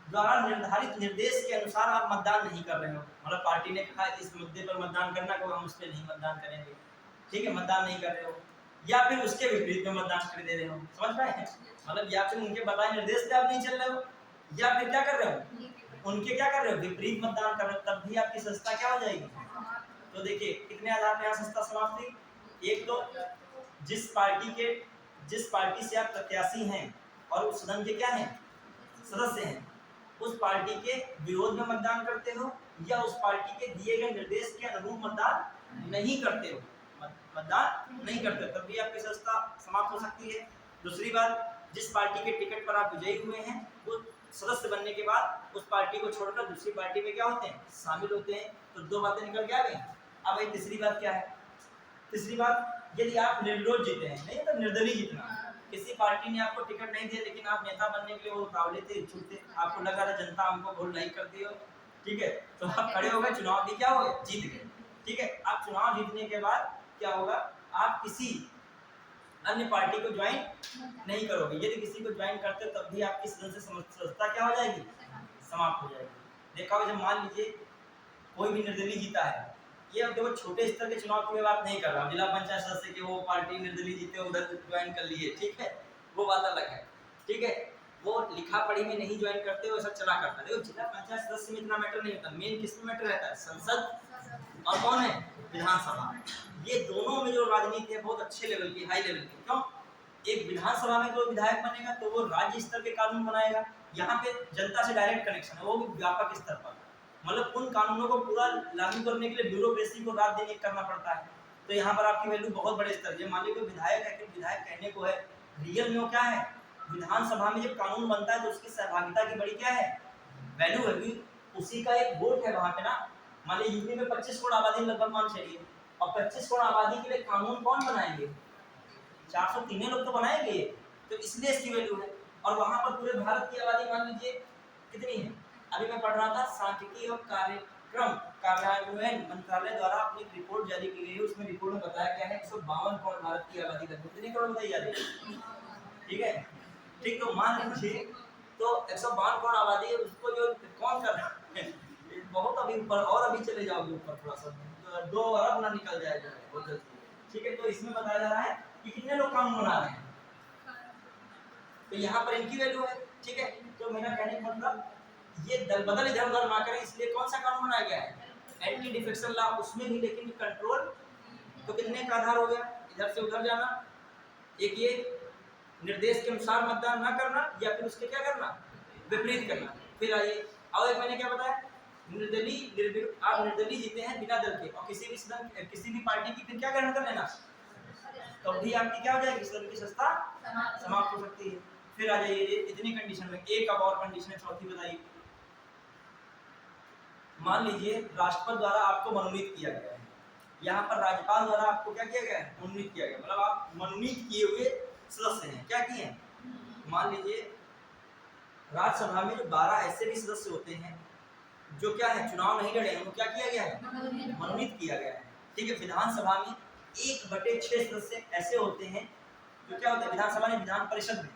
द्वारा निर्धारित निर्देश के अनुसार आप मतदान नहीं कर रहे हो, मतलब पार्टी ने कहा इस मुद्दे पर मतदान करना को, हम उस पर नहीं मतदान करेंगे, ठीक है, मतदान नहीं कर रहे हो, या फिर उसके विपरीत में मतदान कर दे रहे हो, समझ पाए हैं, मतलब या फिर उनके बताए निर्देश पे आप नहीं चल रहे हो, या फिर क्या कर रहे हो, उनके क्या कर रहे हो, विपरीत मतदान कर रहे हो, तब भी आपकी संस्था क्या हो जाएगी। तो देखिए कितने आधार पे यहाँ संस्था समाप्त हुई, एक तो जिस पार्टी से आप प्रत्याशी हैं और उस सदन के क्या हैं, सदस्य हैं, उस पार्टी के विरोध में मतदान करते हो, या उस पार्टी के दिए गए निर्देश के अनुरूप मतदान नहीं करते हो, मतदान नहीं करते, तब भी आपकी संस्था समाप्त हो सकती है। दूसरी बात, जिस पार्टी के टिकट पर आप विजयी हुए हैं, वो सदस्य बनने के बाद उस पार्टी को छोड़कर दूसरी पार्टी में क्या होते हैं, शामिल होते हैं। तो 2 बातें निकल के आ गई। अब ये तीसरी बात क्या है, तीसरी बात, यदि आप निर्विरोध जीते हैं, नहीं तो निर्दलीय जीतना, किसी पार्टी ने आपको टिकट नहीं दिया, लेकिन आप नेता बनने के लिए वो उतावले थे, इच्छुक थे, आपको लगा था जनता हमको वोट नहीं करती हो, ठीक है, तो आप खड़े हो गए, चुनाव भी क्या हो गए, जीत गए, ठीक है। आप चुनाव जीतने के बाद क्या होगा, आप किसी अन्य पार्टी को ज्वाइन नहीं करोगे, यदि किसी को ज्वाइन करते तब भी आपकी सदन से संस्था क्या हो जाएगी, समाप्त हो जाएगी। देखा हो, जब मान लीजिए कोई भी निर्दलीय जीता है, ये अब देखो छोटे स्तर के चुनाव की मैं बात नहीं कर रहा हूँ, जिला पंचायत सदस्य के वो पार्टी निर्दलीय जीते उधर ज्वाइन कर लिए, ठीक है, वो बात अलग है, ठीक है, वो लिखा पढ़ी में नहीं ज्वाइन करते, वो सब चला करता है। देखो जिला पंचायत सदस्य में इतना मैटर नहीं होता, मेन किस में मैटर रहता है, संसद और कौन है, विधानसभा। ये दोनों में जो राजनीति है बहुत अच्छे लेवल की, हाई लेवल की। क्यों, एक विधानसभा में कोई विधायक बनेगा तो वो राज्य स्तर के कानून बनाएगा, यहाँ पे जनता से डायरेक्ट कनेक्शन है, वो भी व्यापक स्तर पर, मतलब उन कानूनों को पूरा लागू करने के लिए ब्यूरोक्रेसी को रात दिन एक करना पड़ता है। तो यहाँ पर आपकी वैल्यू बहुत बड़े स्तर है। मान लीजिए विधायक है, कि विधायक कहने को है, रियल में वो क्या है, विधानसभा में जब कानून बनता है तो उसकी सहभागिता की बड़ी क्या है, वैल्यू है, उसी का एक वोट है वहाँ पे ना। मान लीजिए यूपी में 25 करोड़ आबादी लगभग मान चलिए, और 25 करोड़ आबादी के लिए कानून कौन बनाएंगे, 403 लोग तो बनाएंगे, तो इसलिए इसकी वैल्यू है। और वहाँ पर पूरे भारत की आबादी मान लीजिए कितनी है, अभी मैं पढ़ रहा था, सांख्यिकी और कार्यक्रम कार्यान्वयन मंत्रालय द्वारा अपनी रिपोर्ट जारी की गई है, उसमें रिपोर्ट में बताया गया है 152 करोड़ भारत की आबादी का, कितने करोड़ बताई जा रही है, ठीक है, ठीक। तो मान लीजिए तो 152 करोड़ आबादी है, उसको जो कौन कर रहा है, बहुत अभी ऊपर, और अभी चले जाओगे ऊपर थोड़ा सा, 2 अरब ना निकल जाएगा बहुत जल्दी, ठीक है। तो इसमें बताया जा रहा है कि कितने लोग कानून बना रहे हैं, तो यहाँ पर इनकी वैल्यू है, ठीक है। तो मेरा कहने का मतलब ये दल बदल इधर उधर ना करें, इसलिए कौन सा कानून बनाया गया है, एंटी डिफेक्शन लॉ, उसमें भी लेकिन कंट्रोल, तो कितने का आधार हो गया, इधर से उधर जाना, एक ये निर्देश के अनुसार मतदान ना करना, या फिर उसके क्या करना, विपरीत करना। फिर आइए, और एक मैंने क्या बताया, निर्दलीय, आप निर्दलीय जीते हैं बिना दल के, और किसी भी पार्टी की फिर क्या ग्रहण कर लेना, तो भी आपकी क्या हो जाएगी, सदन की संस्था समाप्त हो सकती है। फिर आ जाइए, इतनी कंडीशन में एक अब और कंडीशन है, चौथी बताइए। मान लीजिए राष्ट्रपति द्वारा आपको मनोनीत किया गया है, यहाँ पर राज्यपाल द्वारा आपको क्या किया गया है, मनोनीत किया गया, मतलब आप मनोनीत किए हुए सदस्य हैं, क्या किए हैं। मान लीजिए राज्यसभा में जो 12 ऐसे भी सदस्य होते हैं जो क्या है, चुनाव नहीं लड़े हैं, उनको क्या किया गया है, मनोनीत किया गया है, ठीक है। विधानसभा में 1/6 सदस्य ऐसे होते हैं जो क्या होते हैं विधानसभा में, विधान परिषद में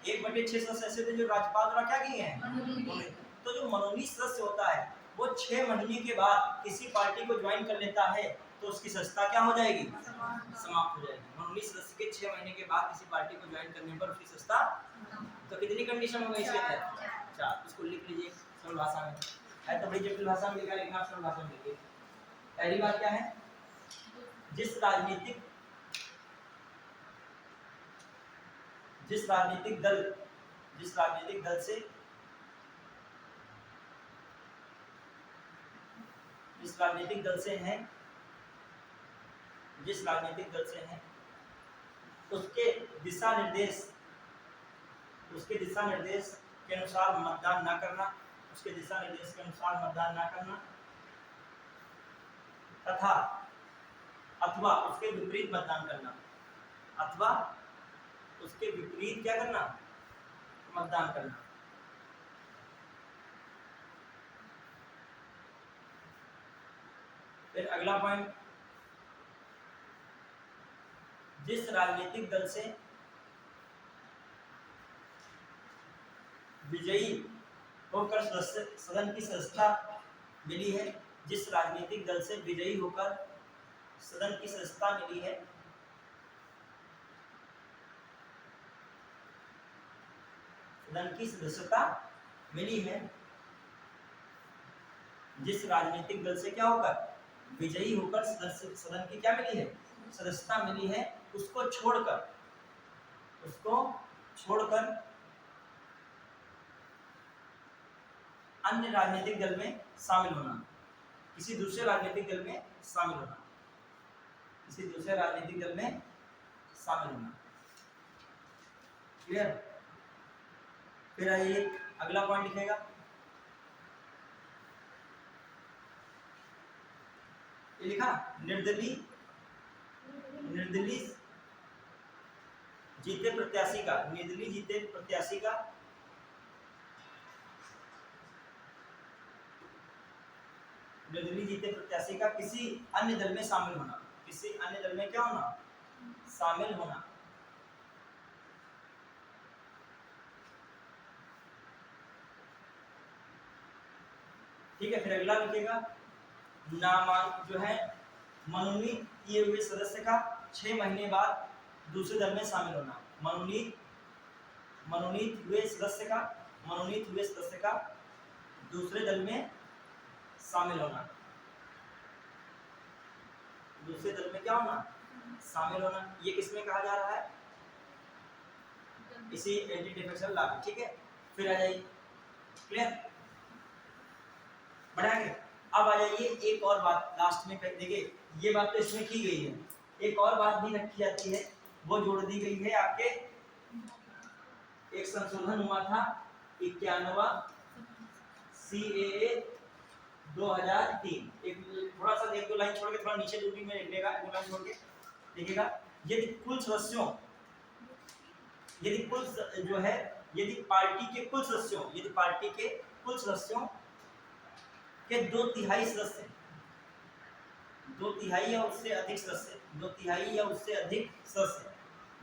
1/6 सदस्य ऐसे होते हैं जो राज्यपाल द्वारा क्या किए हैं। तो जो मनोनीत सदस्य होता है वो 6 महीने के बाद किसी पार्टी को ज्वाइन कर लेता है तो उसकी सदस्यता क्या हो जाएगी, समाप्त हो जाएगी। मनोनीत सदस्य के 6 महीने के बाद किसी पार्टी को ज्वाइन करने पर उसकी सदस्यता, तो कितनी कंडीशन हो गई इसके तहत, 4। इसको लिख लीजिए सरल भाषा में, है तो बड़ी जटिल भाषा में लिखा, लेकिन आप सरल भाषा में लिखिए। पहली बात क्या है, जिस राजनीतिक दल से हैं उसके दिशा निर्देश के अनुसार मतदान ना करना, तथा अथवा उसके विपरीत मतदान करना, क्या करना, मतदान करना। फिर अगला पॉइंट, जिस राजनीतिक दल से विजयी होकर सदन की सदस्यता मिली है, जिस राजनीतिक दल से विजयी होकर सदन की सदस्यता मिली है, जिस राजनीतिक दल से क्या होकर विजयी होकर सदन की क्या मिली है, सदस्यता मिली है, उसको छोड़कर अन्य राजनीतिक दल में शामिल होना, किसी दूसरे राजनीतिक दल में शामिल होना। क्लियर। फिर आइए अगला पॉइंट लिखेगा, ये लिखा निर्दलीय जीते प्रत्याशी का किसी अन्य दल में शामिल होना, शामिल होना। ठीक है। फिर अगला लिखेगा, मनोनीत किए हुए सदस्य का 6 महीने बाद दूसरे दल में शामिल होना। मनोनीत हुए सदस्य का दूसरे दल में शामिल होना, दूसरे दल में क्या होना, शामिल होना। ये किसमें कहा जा रहा है, इसी एंटी डिफेक्शन लॉ में। ठीक है। फिर आ जाइए, क्लियर, बढ़ाएंगे। अब आ जाइए एक और बात लास्ट में देखिए, ये बात तो इसमें की गई है, एक और बात भी रखी जाती है, वो जोड़ दी गई है आपके, एक संशोधन हुआ था 91वां CAA 2003। थोड़ा सा एक दो लाइन छोड़ के, थोड़ा नीचे दूरी में लिखिएगा, 2 लाइन छोड़ के लिखिएगा। यदि पार्टी के कुल सदस्यों के 2/3 सदस्य, 2/3 या उससे अधिक सदस्य,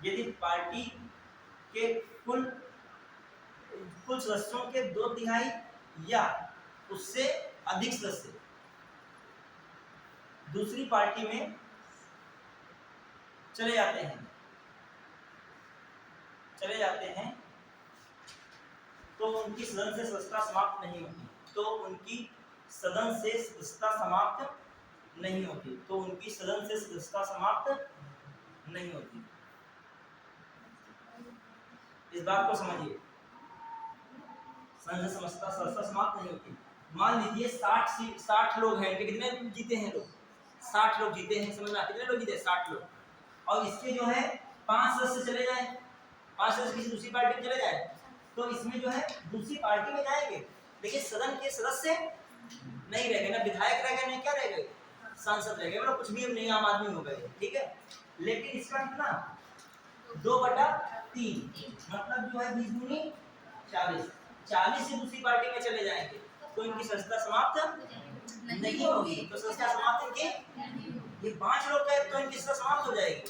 यदि पार्टी के कुल सदस्यों के 2/3 या उससे अधिक सदस्य दूसरी पार्टी में चले जाते हैं तो उनकी सदन से सदस्यता समाप्त नहीं होती, तो उनकी सदन से सदस्यता समाप्त नहीं होती। इस बात को समझिए, सदन से सदस्यता समाप्त नहीं होती। मान लीजिए 60 लोग हैं, कितने जीते हैं लोग, 60 लोग जीते हैं, समझ में आता है कितने लोग जीते, 60 लोग, और इसके जो है 5 सदस्य चले जाए, 5 सदस्य किसी दूसरी पार्टी में चले जाए, तो इसमें जो है दूसरी पार्टी में जाएंगे, लेकिन सदन के सदस्य नहीं रह गए, ना विधायक रह गए, नहीं क्या रह गए, सांसद रह गए, मतलब कुछ भी नहीं, आम आदमी हो गए। ठीक है। लेकिन इसका कितना 2/3, मतलब जो है 20 दूनी 40 से दूसरी पार्टी में चले जाएंगे तो इनकी सदस्यता समाप्त नहीं होगी। तो सदस्यता समाप्त ये 5 लोग का है तो इनकी सत्ता समाप्त हो जाएगी।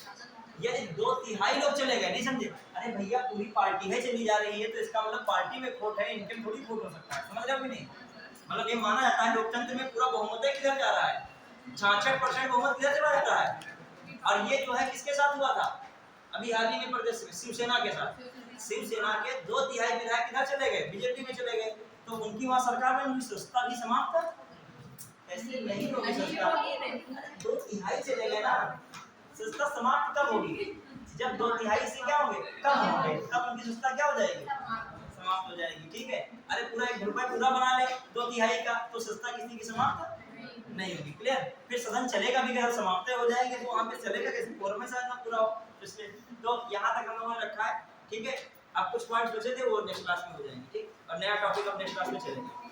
यदि 2/3 लोग चले गए, नहीं समझे, अरे भैया पूरी पार्टी है चली जा रही है तो इसका मतलब पार्टी में खोट है, इनके में थोड़ी खोट हो सकता है, समझ रहे हो कि नहीं? मतलब ये माना जाता है लोकतंत्र में पूरा बहुमत है किधर जा रहा है, 66% बहुमत किधर चला जाता है। और ये जो है किसके साथ हुआ था अभी हाल ही में प्रदेश में, शिवसेना के साथ। शिवसेना के 2/3 विधायक किधर चले गए, बीजेपी में चले गए, तो उनकी वहां सरकार में उनकी सत्ता भी समाप्त ऐसे नहीं होगी सत्ता। 2/3 चले गए ना, सत्ता समाप्त कब होगी, जब 2/3 से क्या होंगे, कम होंगे, तब उनकी सत्ता क्या हो जाएगी, समाप्त हो जाएगी। ठीक है, अरे पूरा एक ग्रुप पूरा बना ले 2/3 का तो सत्ता किसी की समाप्त नहीं होगी। क्लियर? फिर सदन चलेगा भी, अगर समाप्त हो जाएंगे तो वहां पे चलेगा कैसे, कोरम में शायद ना पूरा हो, इसलिए तो यहाँ तक हम लोगों ने रखा है। ठीक है, अब कुछ पॉइंट्स बचे थे वो नेक्स्ट क्लास में हो जाएंगे। ठीक, और नया टॉपिक अब नेक्स्ट क्लास में चलेगा।